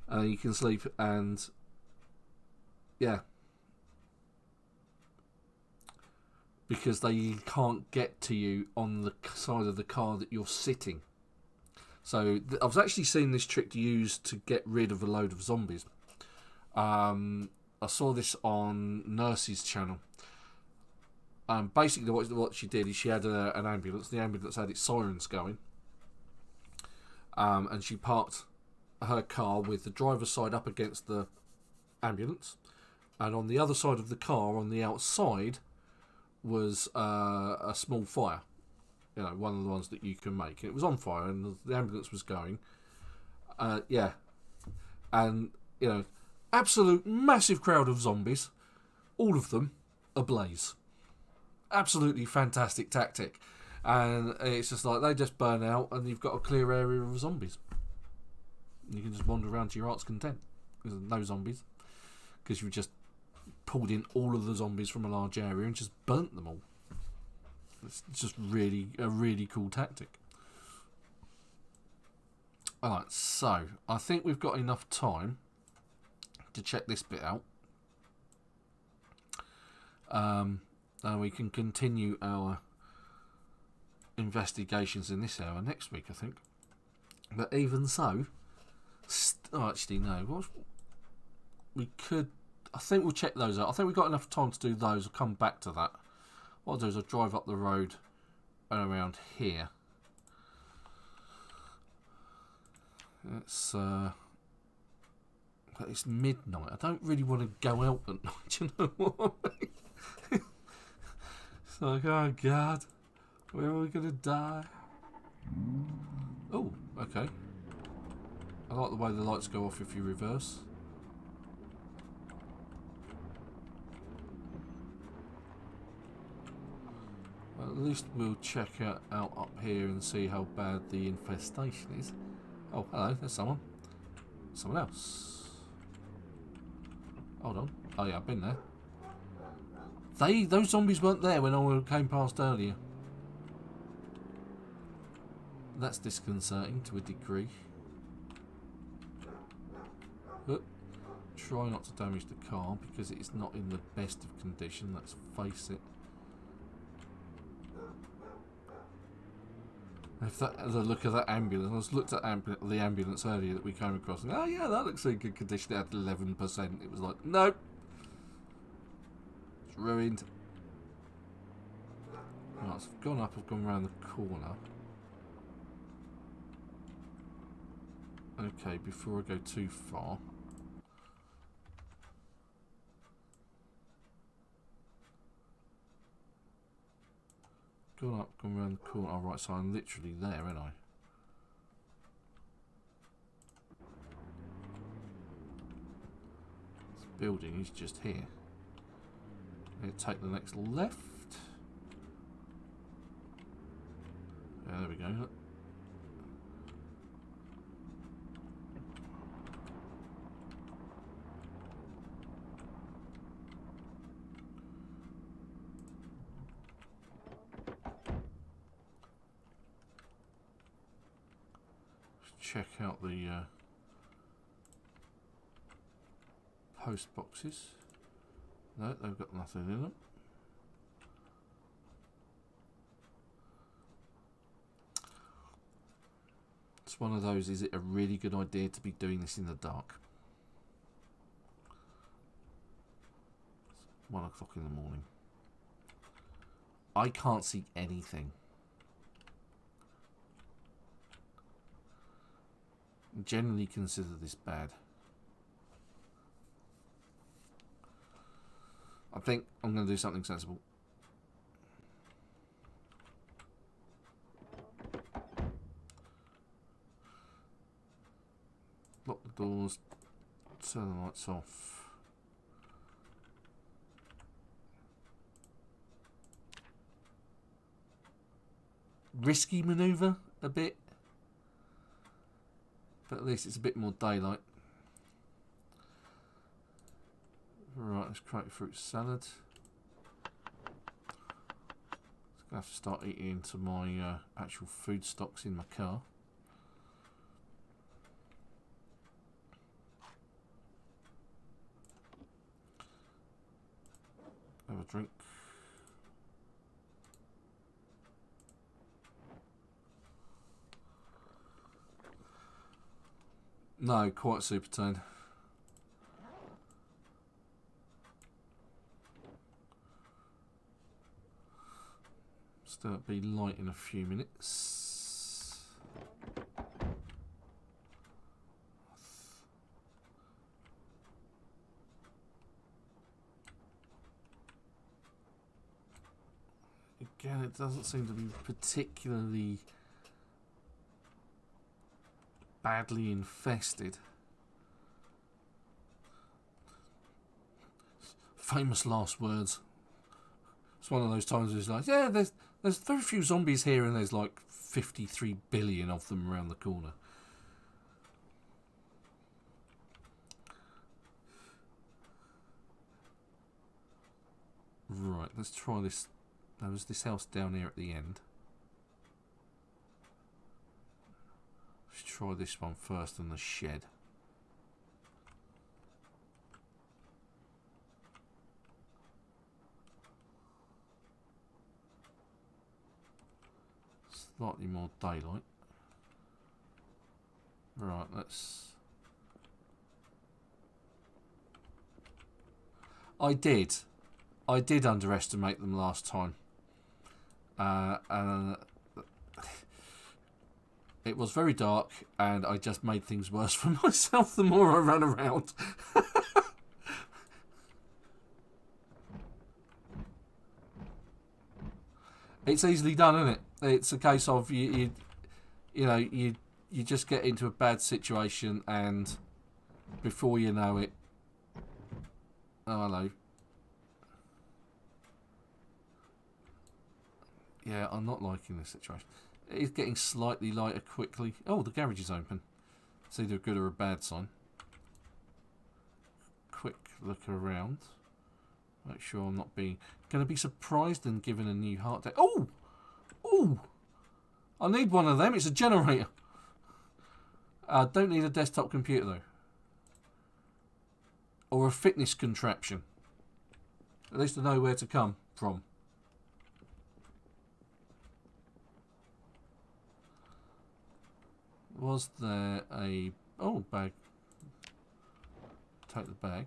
And you can sleep and... yeah. Because they can't get to you on the side of the car that you're sitting. So I've actually seen this trick used to get rid of a load of zombies. I saw this on Nurse's channel. Basically what she did is she had an ambulance. The ambulance had its sirens going. And she parked her car with the driver's side up against the ambulance. And on the other side of the car, on the outside, was a small fire. You know, one of the ones that you can make. It was on fire and the ambulance was going. Yeah. And, you know, absolute massive crowd of zombies. All of them ablaze. Absolutely fantastic tactic. And it's just like they just burn out and you've got a clear area of zombies. You can just wander around to your heart's content. Because there's no zombies. Because you've just pulled in all of the zombies from a large area and just burnt them all. It's just really a really cool tactic. Alright, so I think we've got enough time to check this bit out. And we can continue our investigations in this hour next week, I think. But even so, actually no, we could... I think we'll check those out. I think we've got enough time to do those. I'll come back to that. What I'll do is I'll drive up the road and around here. It's midnight. I don't really want to go out at night. You know what I mean? It's like, oh God, where are we gonna die? Oh, okay. I like the way the lights go off if you reverse. At least we'll check out up here and see how bad the infestation is. Oh, hello, there's someone. Someone else. Hold on. Oh yeah, I've been there. Those zombies weren't there when I came past earlier. That's disconcerting to a degree. But try not to damage the car because it's not in the best of condition, let's face it. If the look of that ambulance, I looked at the ambulance earlier that we came across, and oh yeah, that looks in good condition. It had 11%. It was like, nope, it's ruined. Right, so I've gone up, I've gone around the corner. Okay, before I go too far. Gone up, gone around the corner. Oh, right, so I'm literally there, aren't I? This building is just here. Let's take the next left. Yeah, there we go. Look. Check out the post boxes. No, they've got nothing in them. It's one of those, is it a really good idea to be doing this in the dark? It's 1 o'clock in the morning. I can't see anything. Generally consider this bad. I think I'm going to do something sensible. Lock the doors, turn the lights off. Risky manoeuvre a bit. But at least it's a bit more daylight. Right, let's create a fruit salad. I'm going to have to start eating into my actual food stocks in my car. Have a drink. No, quite super tone. Still be light in a few minutes. Again, it doesn't seem to be particularly badly infested. Famous last words. It's one of those times where it's like, yeah, there's very few zombies here, and there's like 53 billion of them around the corner. Right, let's try this. There was this house down here at the end. Let's try this one first in the shed. Slightly more daylight. Right, let's... I did underestimate them last time. It was very dark, and I just made things worse for myself the more I ran around. It's easily done, isn't it? It's a case of you just get into a bad situation, and before you know it, oh hello. Yeah, I'm not liking this situation. It is getting slightly lighter quickly. Oh, the garage is open. It's either a good or a bad sign. Quick look around. Make sure I'm not being... Going to be surprised and given a new heart day. Oh! Oh! I need one of them. It's a generator. I don't need a desktop computer, though. Or a fitness contraption. At least I know where to come from. Was there a... Oh, bag. Take the bag.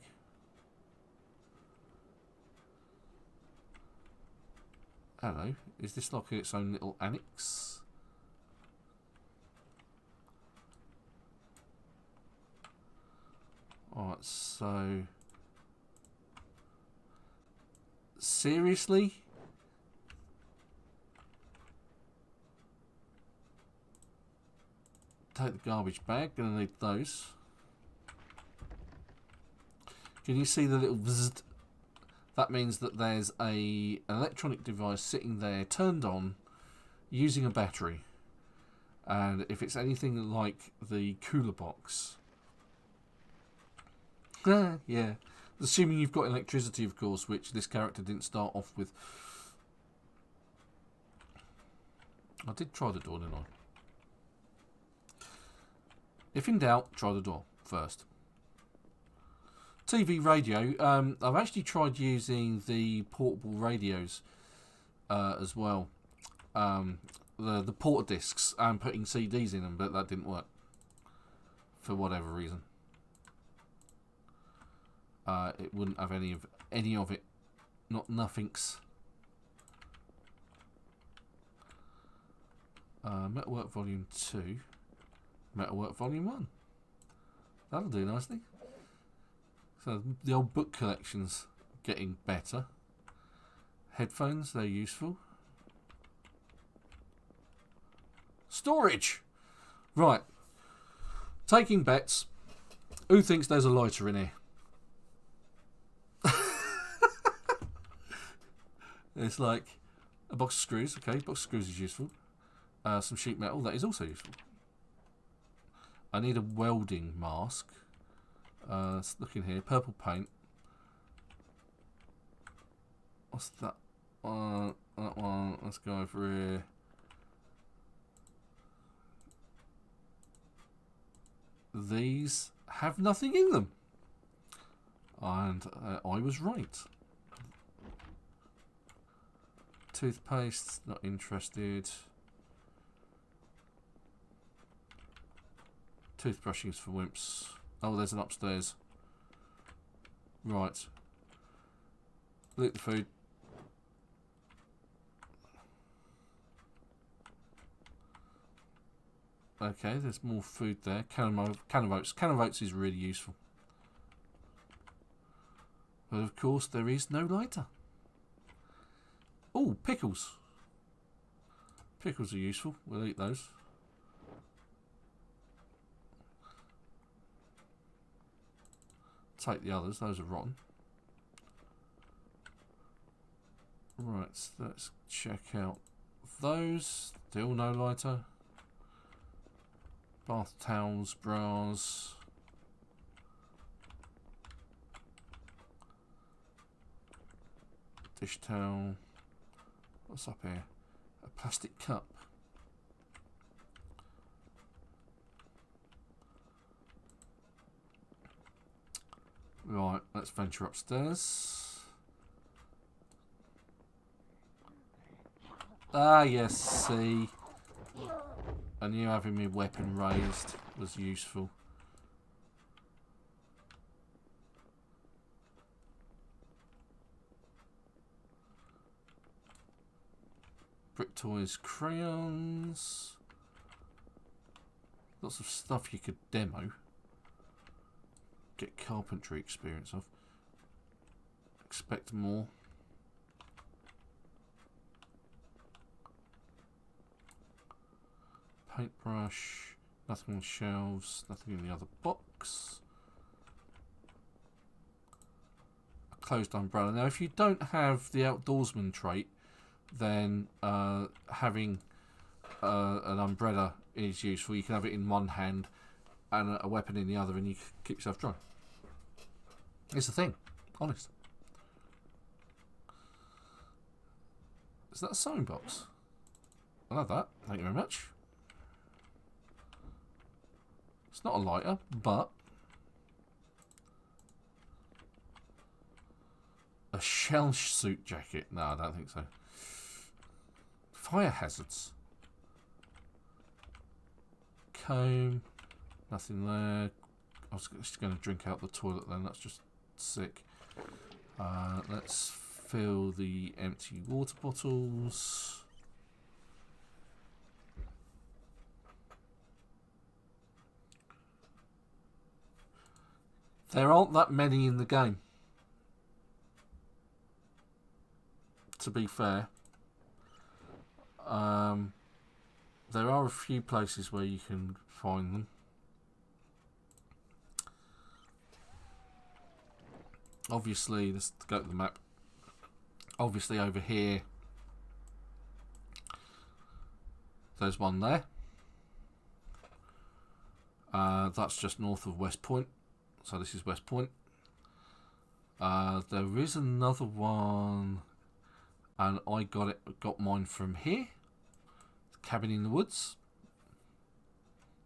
Hello. Is this like its own little annex? Alright, so... Seriously? Take the garbage bag, gonna need those. Can you see the little bzzzt? That means that there's an electronic device sitting there, turned on, using a battery. And if it's anything like the cooler box... yeah. Assuming you've got electricity, of course, which this character didn't start off with. I did try the door, didn't I? If in doubt, try the door first. TV radio. I've actually tried using the portable radios as well. The porta discs and putting CDs in them, but that didn't work for whatever reason. It wouldn't have any of it. Not nothings. Metalwork Volume 2. Metalwork Volume 1. That'll do nicely. So the old book collection's getting better. Headphones, they're useful. Storage! Right. Taking bets. Who thinks there's a lighter in here? It's like a box of screws. Okay, box of screws is useful. Some sheet metal, that is also useful. I need a welding mask. Let's look in here. Purple paint. What's that? That one. Let's go over here. These have nothing in them. And I was right. Toothpaste, not interested. Toothbrushing's for wimps. Oh, there's an upstairs. Right. Loot the food. Okay, there's more food there. Can of oats. Can of oats is really useful. But of course, there is no lighter. Oh, pickles. Pickles are useful. We'll eat those. Take the others. Those are rotten. Right, so let's check out those. Still no lighter. Bath towels, bras. Dish towel. What's up here? A plastic cup. Right, let's venture upstairs. Ah, yes, see. I knew having my weapon raised was useful. Brick toys, crayons. Lots of stuff you could demo. Get carpentry experience of. Expect more. Paintbrush. Nothing on shelves. Nothing in the other box. A closed umbrella. Now, if you don't have the outdoorsman trait, then having an umbrella is useful. You can have it in one hand and a weapon in the other, and you keep yourself dry. It's a thing, honest. Is that a sewing box? I'll have that. Thank you very much. It's not a lighter, but a shell suit jacket. No, I don't think so. Fire hazards. Comb. Nothing there. I was just going to drink out the toilet then. That's just sick. Let's fill the empty water bottles. There aren't that many in the game, to be fair. There are a few places where you can find them. Obviously, let's go to the map. Obviously, over here, there's one there. That's just north of West Point. So this is West Point. There is another one, and I got mine from here. Cabin in the Woods.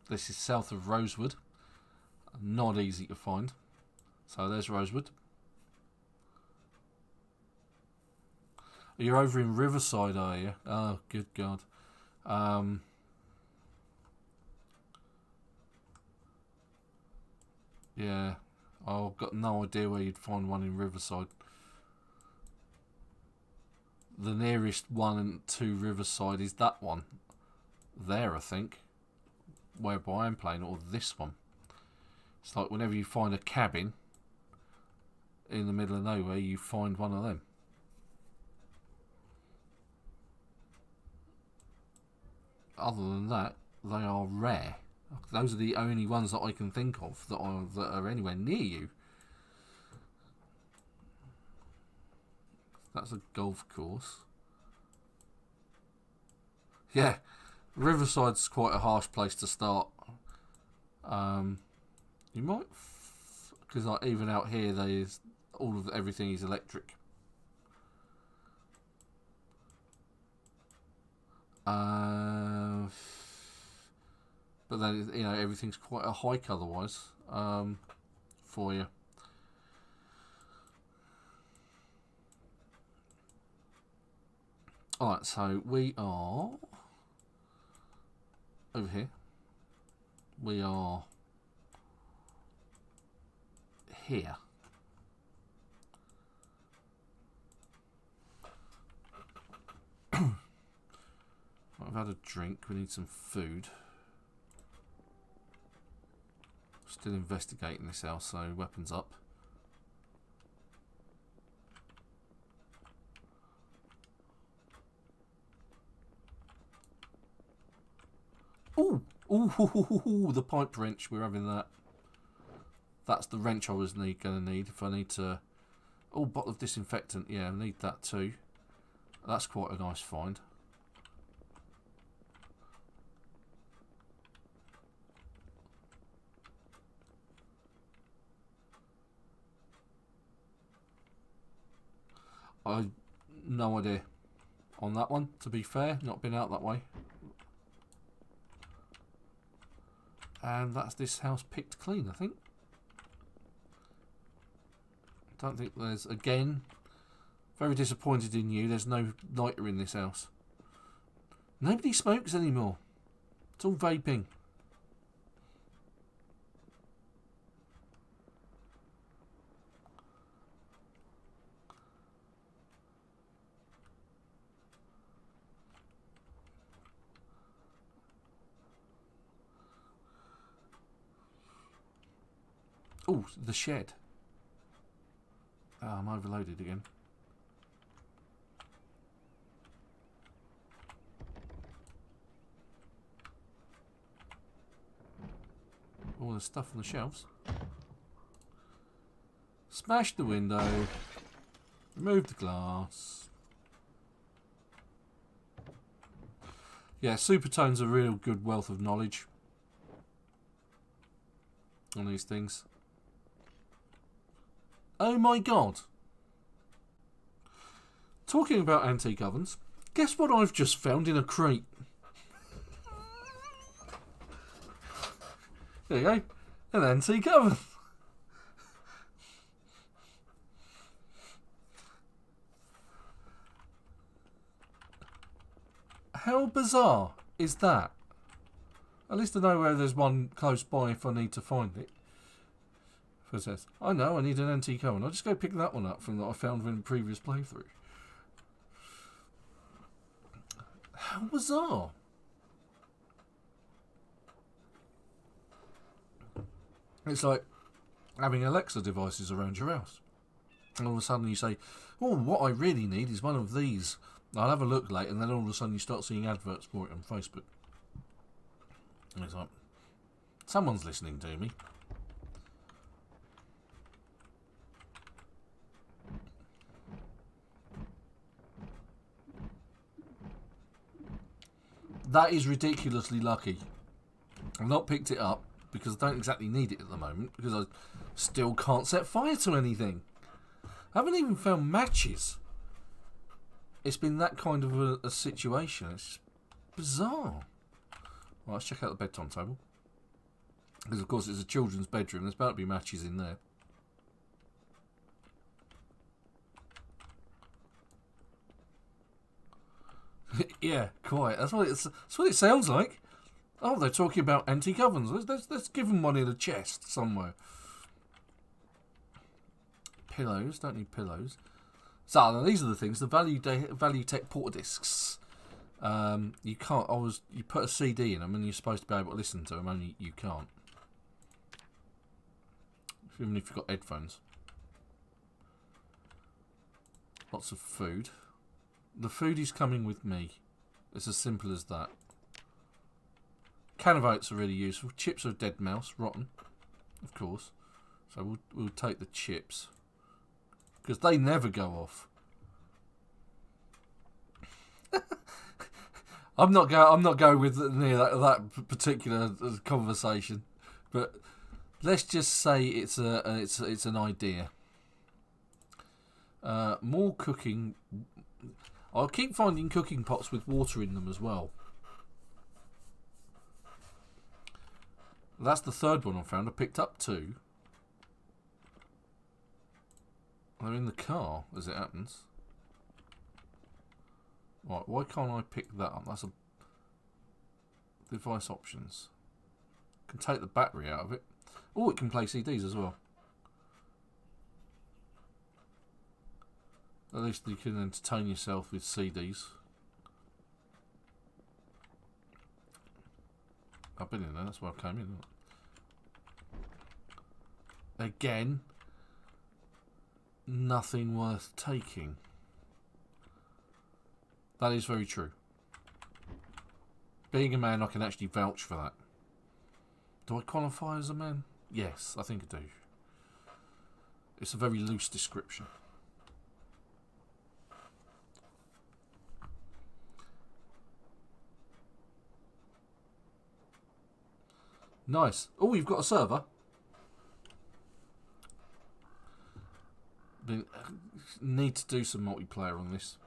This is south of Rosewood. Not easy to find. So there's Rosewood. You're over in Riverside, are you? Oh, good God. Yeah, I've got no idea where you'd find one in Riverside. The nearest one to Riverside is that one there, I think, whereby I'm playing, or this one. It's like whenever you find a cabin in the middle of nowhere, you find one of them. Other than that, they are rare. Those are the only ones that I can think of that are anywhere near you. That's a golf course. Yeah, Riverside's quite a harsh place to start. You might, because like even out here, everything is electric. But then, you know, everything's quite a hike otherwise for you. Alright, so we are over here. We are here. I've had a drink, we need some food. Still investigating this house, so weapons up. Ooh! Ooh, the pipe wrench, we're having that. That's the wrench I was going to need if I need to... Oh, bottle of disinfectant, yeah, I need that too. That's quite a nice find. I no idea on that one, to be fair. Not been out that way. And that's this house picked clean, I think. Don't think there's, again, very disappointed in you. There's no lighter in this house. Nobody smokes anymore. It's all vaping. Oh, the shed. Oh, I'm overloaded again. All the stuff on the shelves. Smash the window. Remove the glass. Yeah, Supertone's a real good wealth of knowledge on these things. Oh my God. Talking about antique ovens, guess what I've just found in a crate? There you go. An antique oven. How bizarre is that? At least I know where there's one close by if I need to find it. If it says, I know I need an antique oven, I'll just go pick that one up from that I found in the previous playthrough. How bizarre. It's like, having Alexa devices around your house. And all of a sudden you say, oh, what I really need is one of these. I'll have a look later, and then all of a sudden you start seeing adverts for it on Facebook. And it's like, someone's listening to me. That is ridiculously lucky. I've not picked it up because I don't exactly need it at the moment, because I still can't set fire to anything. I haven't even found matches. It's been that kind of a situation. It's just bizarre. Right, let's check out the bedtime table. Because, of course, it's a children's bedroom. There's about to be matches in there. Yeah, quite. That's what it sounds like. Oh, they're talking about antique ovens. Let's give them one in a chest somewhere. Pillows. Don't need pillows. So, now these are the things. The Value Tech porta discs. You can't. You put a CD in them, and you're supposed to be able to listen to them. Only you can't. Even if you've got headphones. Lots of food. The food is coming with me. It's as simple as that. Can of oats are really useful. Chips are dead mouse, rotten, of course. So we'll take the chips because they never go off. I'm not going with that particular conversation, but let's just say it's an idea. More cooking. I'll keep finding cooking pots with water in them as well. That's the third one I found. I picked up 2. They're in the car, as it happens. Right, why can't I pick that up? That's a device options. Can take the battery out of it. Oh, it can play CDs as well. At least you can entertain yourself with CDs. I've been in there, that's why I came in. Again, nothing worth taking. That is very true. Being a man, I can actually vouch for that. Do I qualify as a man? Yes, I think I do. It's a very loose description. Nice. Oh, you've got a server. Need to do some multiplayer on this.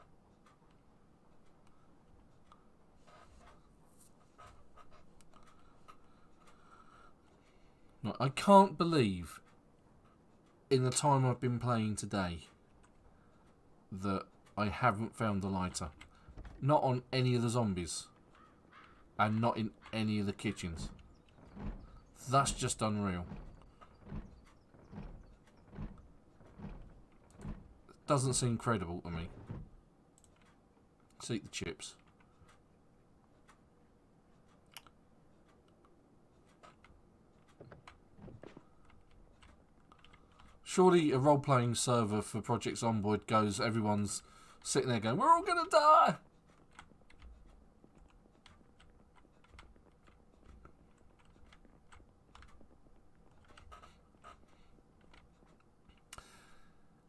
Right, I can't believe in the time I've been playing today that I haven't found the lighter. Not on any of the zombies. And not in any of the kitchens. That's just unreal. Doesn't seem credible to me. Let's eat the chips. Surely a role-playing server for Project Zomboid goes, everyone's sitting there going, we're all gonna die!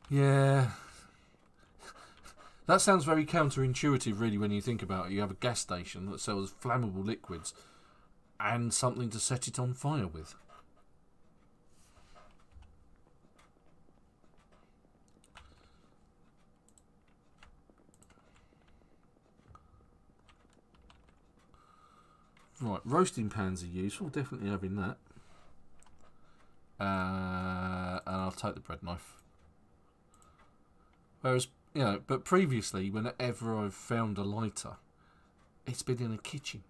Yeah. That sounds very counterintuitive, really, when you think about it. You have a gas station that sells flammable liquids and something to set it on fire with. Right, roasting pans are useful. Definitely having that. And I'll take the bread knife. Whereas, you know, but previously, whenever I've found a lighter, it's been in a kitchen.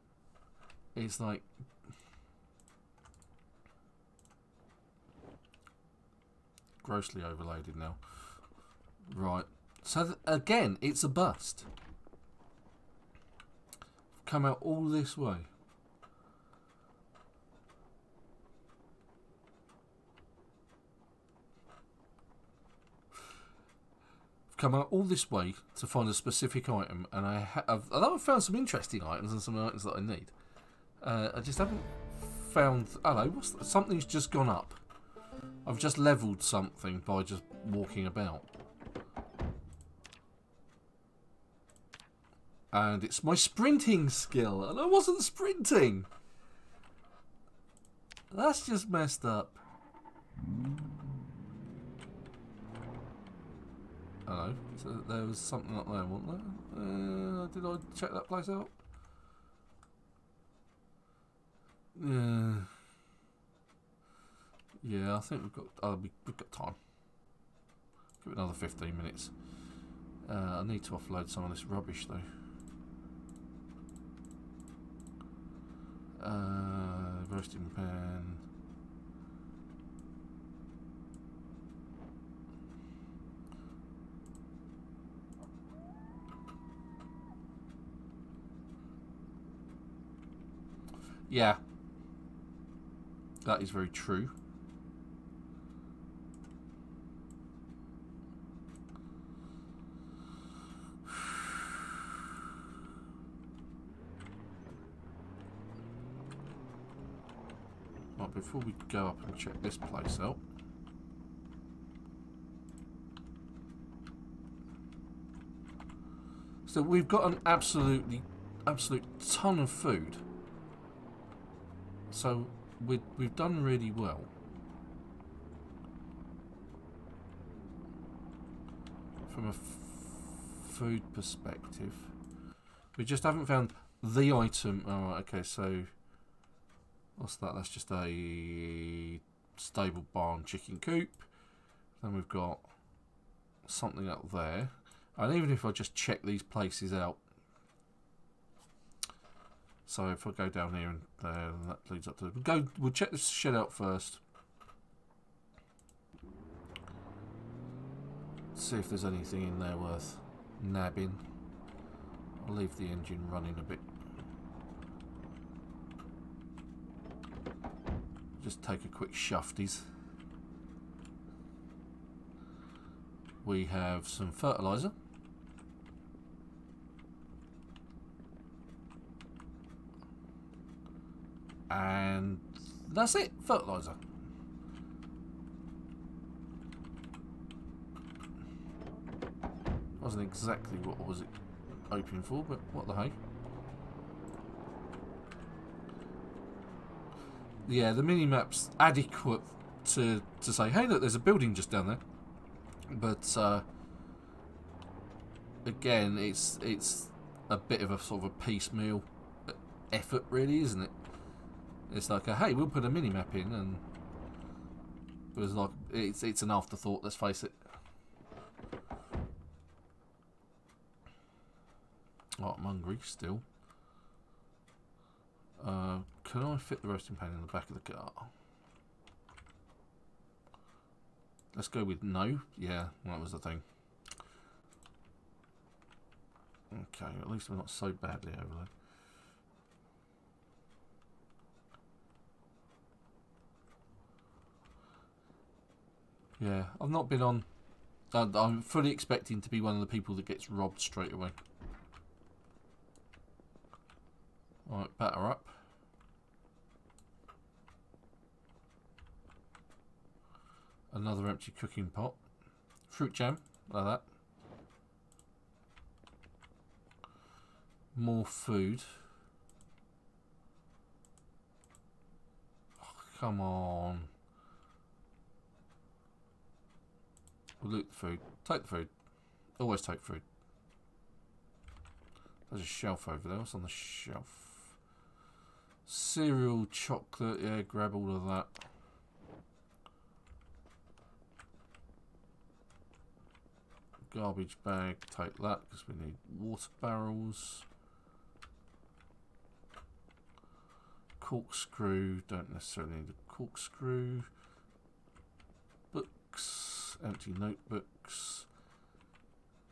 It's like... grossly overloaded now. Right. So, again, it's a bust. Come out all this way. come out all this way to find a specific item, and although I've found some interesting items and some items that I need, I just haven't found. Hello, something's just gone up. I've just leveled something by just walking about. And it's my sprinting skill, and I wasn't sprinting. That's just messed up. Hello. So there was something up there, wasn't there? Did I check that place out? Yeah, I think we've got time. Give it another 15 minutes. I need to offload some of this rubbish though. Roasting pan. Yeah, that is very true. Right, before we go up and check this place out, so we've got an absolute ton of food. So we've done really well. From a food perspective. We just haven't found the item. Alright, okay, so what's that? That's just a stable barn chicken coop. Then we've got something up there. And even if I just check these places out, so if I go down here and there, and that leads up to we'll check this shed out first. See if there's anything in there worth nabbing. I'll leave the engine running a bit. Just take a quick shufties. We have some fertilizer. And that's it, fertilizer. Wasn't exactly what was it hoping for, but what the hey. Yeah, the mini-map's adequate to say, hey look, there's a building just down there. But again, it's a bit of a sort of a piecemeal effort really, isn't it? It's like, hey, we'll put a mini-map in, and it was like, it's an afterthought, let's face it. Oh, I'm hungry still. Can I fit the roasting pan in the back of the car? Let's go with no. Yeah, that was the thing. Okay, at least we're not so badly over there. Yeah, I've not been on. I'm fully expecting to be one of the people that gets robbed straight away. Alright, batter up. Another empty cooking pot. Fruit jam, like that. More food. Oh, come on. We'll loot the food. Take the food. Always take food. There's a shelf over there. What's on the shelf? Cereal, chocolate. Yeah, grab all of that. Garbage bag. Take that because we need water barrels. Corkscrew. Don't necessarily need a corkscrew. Books. Empty notebooks.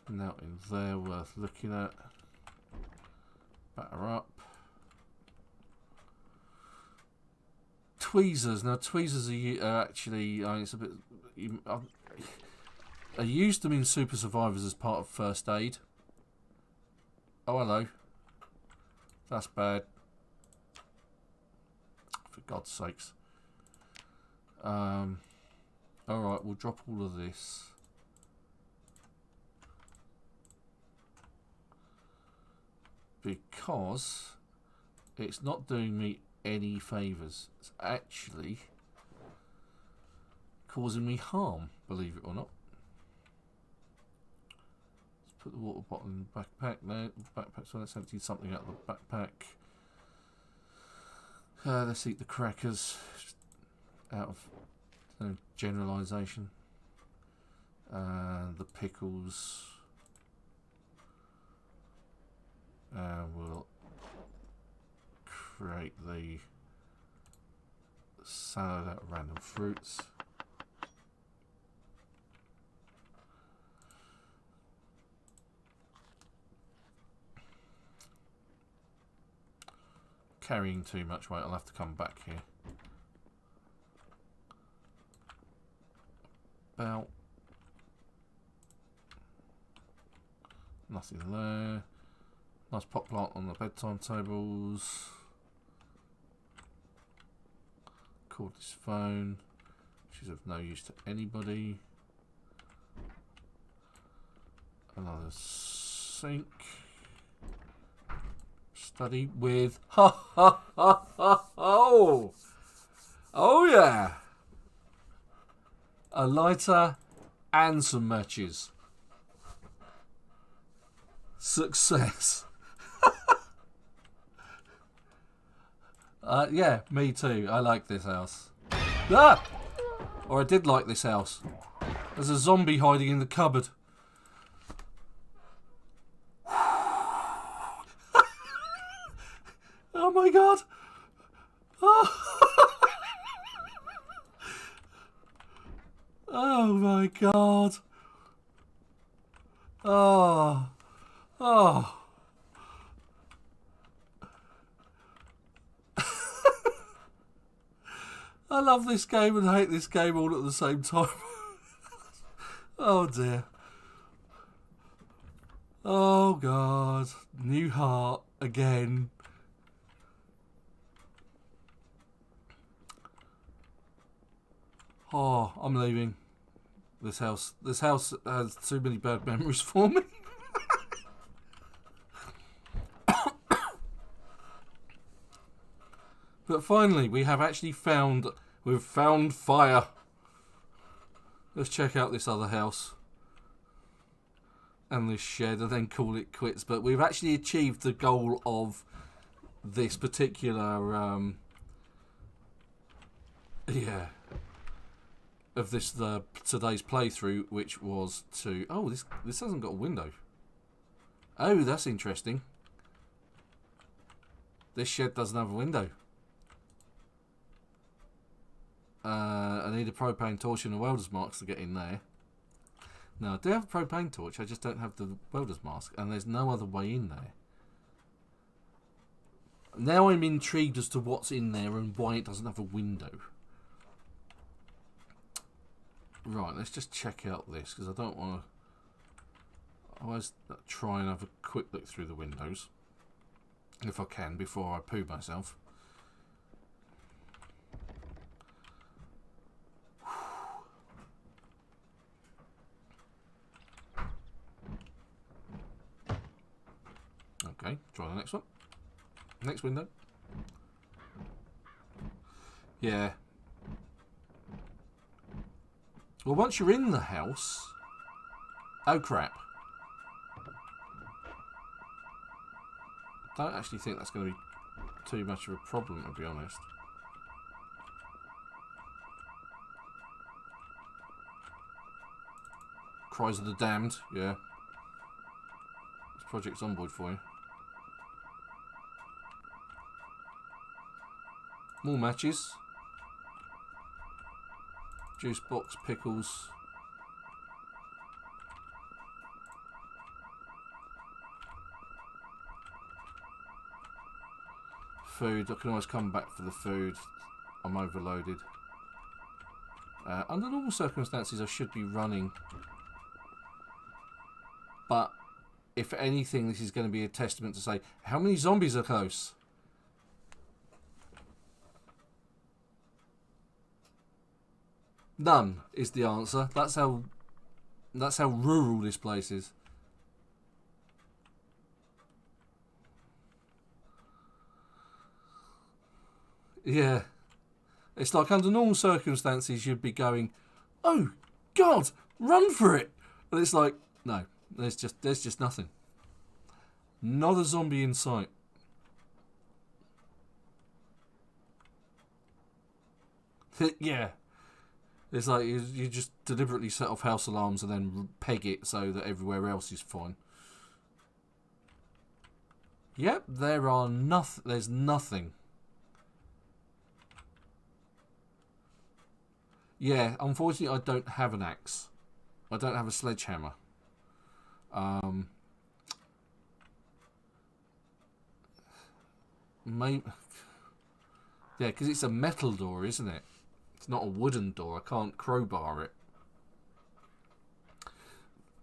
Now in there, worth looking at. Batter up. Tweezers. Now tweezers are actually. I mean, it's a bit. I used them in Super Survivors as part of first aid. Oh, hello. That's bad. For God's sakes. Alright, we'll drop all of this. Because it's not doing me any favours. It's actually causing me harm, believe it or not. Let's put the water bottle in the backpack now. Backpack, so let's empty something out of the backpack. Let's eat the crackers. Just out of generalisation. The pickles. We'll create the salad out of random fruits. Carrying too much weight, I'll have to come back here. About nothing there. Nice pot plant on the bedtime tables. Cordless phone, which is of no use to anybody. Another sink. Study with oh yeah, a lighter and some matches. Success. Yeah, me too. I like this house. Ah! Or I did like this house. There's a zombie hiding in the cupboard. Oh my god. Oh, oh my god. Oh. Oh. I love this game and hate this game all at the same time. Oh dear. Oh god. New heart again. Oh, I'm leaving this house. This house has too many bad memories for me. But finally, we've found fire. Let's check out this other house. And this shed, and then call it quits. But we've actually achieved the goal of this particular, of this today's playthrough, which was to... Oh, this hasn't got a window. Oh, that's interesting. This shed doesn't have a window. I need a propane torch and a welder's mask to get in there. Now, I do have a propane torch, I just don't have the welder's mask, and there's no other way in there. Now I'm intrigued as to what's in there and why it doesn't have a window. Right, let's just check out this, because I don't want to... I always try and have a quick look through the windows, if I can, before I poo myself. Okay, try the next one. Next window. Yeah. Well, once you're in the house... Oh, crap. I don't actually think that's going to be too much of a problem, to be honest. Cries of the Damned, yeah. It's Project Zomboid for you. More matches. Juice box, pickles. Food. I can always come back for the food. I'm overloaded. Under normal circumstances, I should be running But if anything, this is going to be a testament to say, how many zombies are close? None is the answer. That's how rural this place is. Yeah. It's like under normal circumstances you'd be going, oh God, run for it. But it's like, no, there's just nothing. Not a zombie in sight. Yeah. It's like you just deliberately set off house alarms and then peg it so that everywhere else is fine. Yep, there's nothing. Yeah, unfortunately I don't have an axe. I don't have a sledgehammer. Maybe, yeah, because it's a metal door, isn't it? It's not a wooden door. I can't crowbar it.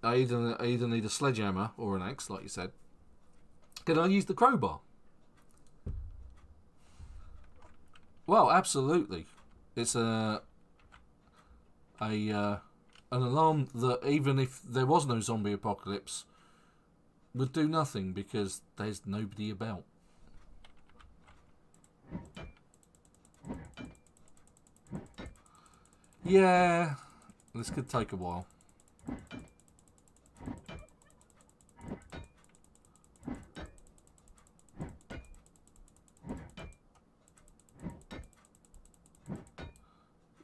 I either need a sledgehammer or an axe, like you said. Can I use the crowbar? Well, absolutely. It's an alarm that even if there was no zombie apocalypse would do nothing because there's nobody about. Yeah, this could take a while.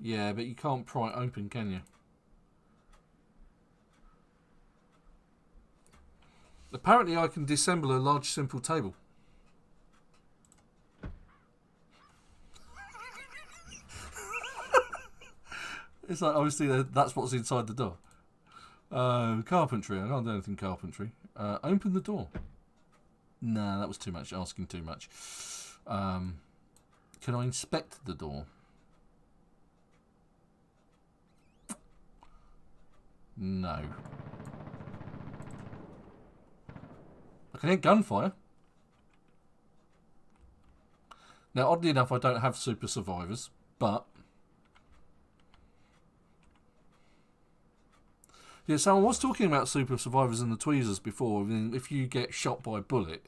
Yeah, but you can't pry it open, can you? Apparently I can disassemble a large simple table. It's like, obviously that's what's inside the door. Carpentry, I can't do anything carpentry. Open the door. Nah, that was too much, asking too much. Can I inspect the door? No. I can hear gunfire. Now, oddly enough, I don't have super survivors, but... Yeah, so I was talking about super survivors and the tweezers before. I mean, if you get shot by a bullet,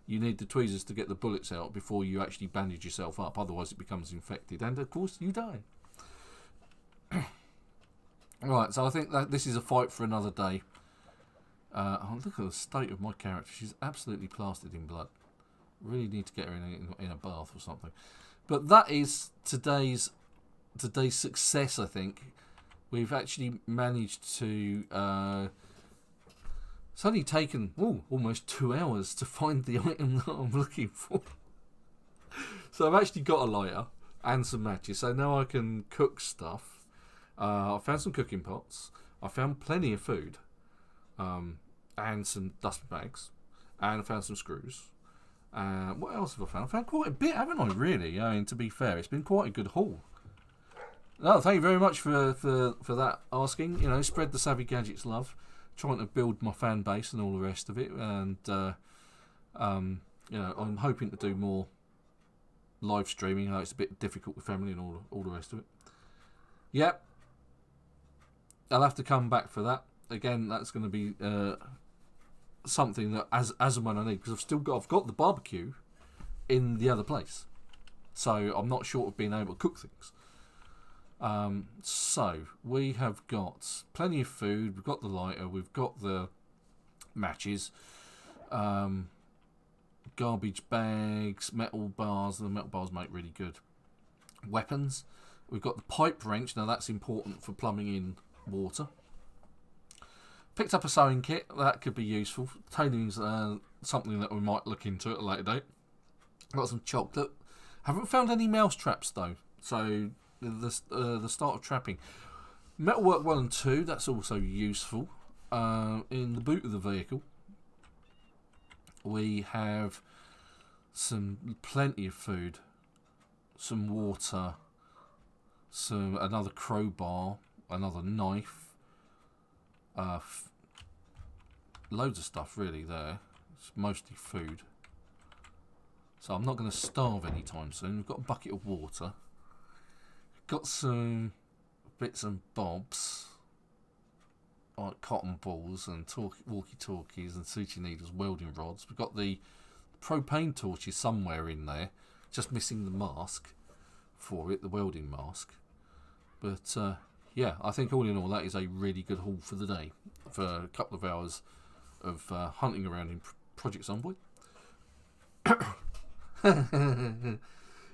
you need the tweezers to get the bullets out before you actually bandage yourself up. Otherwise, it becomes infected, and of course, you die. Right, so I think that this is a fight for another day. Oh, look at the state of my character. She's absolutely plastered in blood. Really need to get her in a bath or something. But that is today's success, I think. We've actually managed to... it's only taken almost 2 hours to find the item that I'm looking for. So I've actually got a lighter and some matches. So now I can cook stuff. I found some cooking pots. I found plenty of food. And some dust bags. And I found some screws. What else have I found? I found quite a bit, haven't I, really? I mean, to be fair, it's been quite a good haul. No, thank you very much for that asking. You know, spread the Savvy Gadgetz love. Trying to build my fan base and all the rest of it. And, you know, I'm hoping to do more live streaming. It's a bit difficult with family and all the rest of it. Yep. I'll have to come back for that. Again, that's going to be something that as and when I need, because I've got the barbecue in the other place, so I'm not short of being able to cook things. So we have got plenty of food. We've got the lighter. We've got the matches, garbage bags, metal bars. The metal bars make really good weapons. We've got the pipe wrench. Now that's important for plumbing in water. Picked up a sewing kit. That could be useful. Tailing's something that we might look into at a later date. Got some chocolate. Haven't found any mouse traps though. So the start of trapping. Metalwork 1 and 2. That's also useful. In the boot of the vehicle, we have plenty of food, some water, another crowbar, another knife. loads of stuff really there. It's mostly food. So I'm not going to starve anytime soon. We've got a bucket of water. Got some bits and bobs. Like cotton balls and walkie-talkies and sushi needles, welding rods. We've got the propane torches somewhere in there. Just missing the mask for it, the welding mask. But yeah, I think all in all that is a really good haul for the day. For a couple of hours of hunting around in Project Zomboid.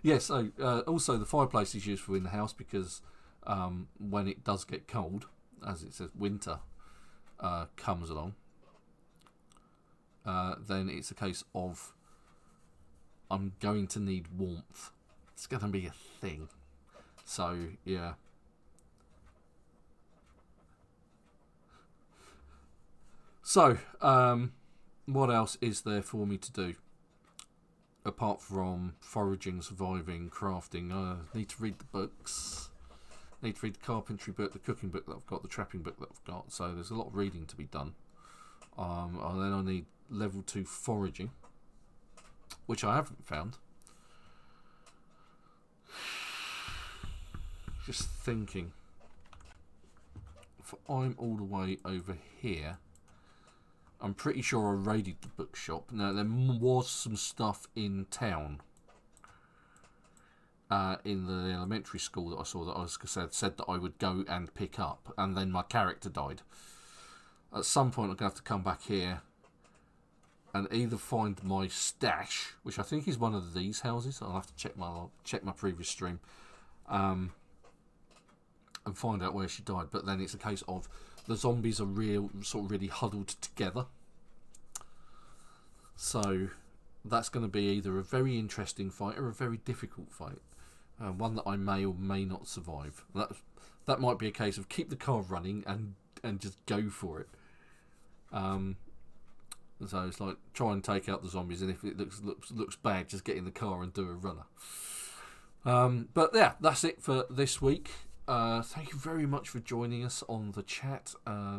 Yeah, so also the fireplace is useful in the house because when it does get cold, as it says winter comes along, then it's a case of I'm going to need warmth. It's going to be a thing. So yeah. So what else is there for me to do apart from foraging, surviving, crafting? I need to read the books. Need to read the carpentry book, the cooking book that I've got, the trapping book that I've got. So there's a lot of reading to be done. And then I need level 2 foraging, which I haven't found. Just thinking. If I'm all the way over here, I'm pretty sure I raided the bookshop. Now, there was some stuff in town. In the elementary school that I saw that I said that I would go and pick up, and then my character died. At some point I'm going to have to come back here and either find my stash, which I think is one of these houses. I'll have to check my previous stream, and find out where she died. But then it's a case of the zombies are really huddled together. So that's going to be either a very interesting fight or a very difficult fight. One that I may or may not survive. That might be a case of keep the car running and just go for it. So it's like try and take out the zombies, and if it looks bad, just get in the car and do a runner. But yeah, that's it for this week. Thank you very much for joining us on the chat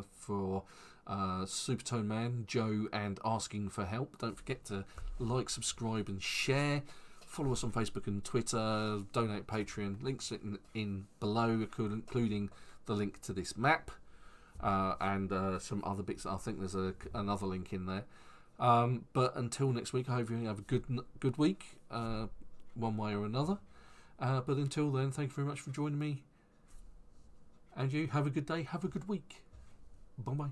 for Supertone Man, Joe, and Asking for Help. Don't forget to like, subscribe, and share. Follow us on Facebook and Twitter. Donate Patreon. Links in below, including the link to this map and some other bits. I think there's another link in there. But until next week, I hope you have a good week, one way or another. But until then, thank you very much for joining me. And you have a good day. Have a good week. Bye bye.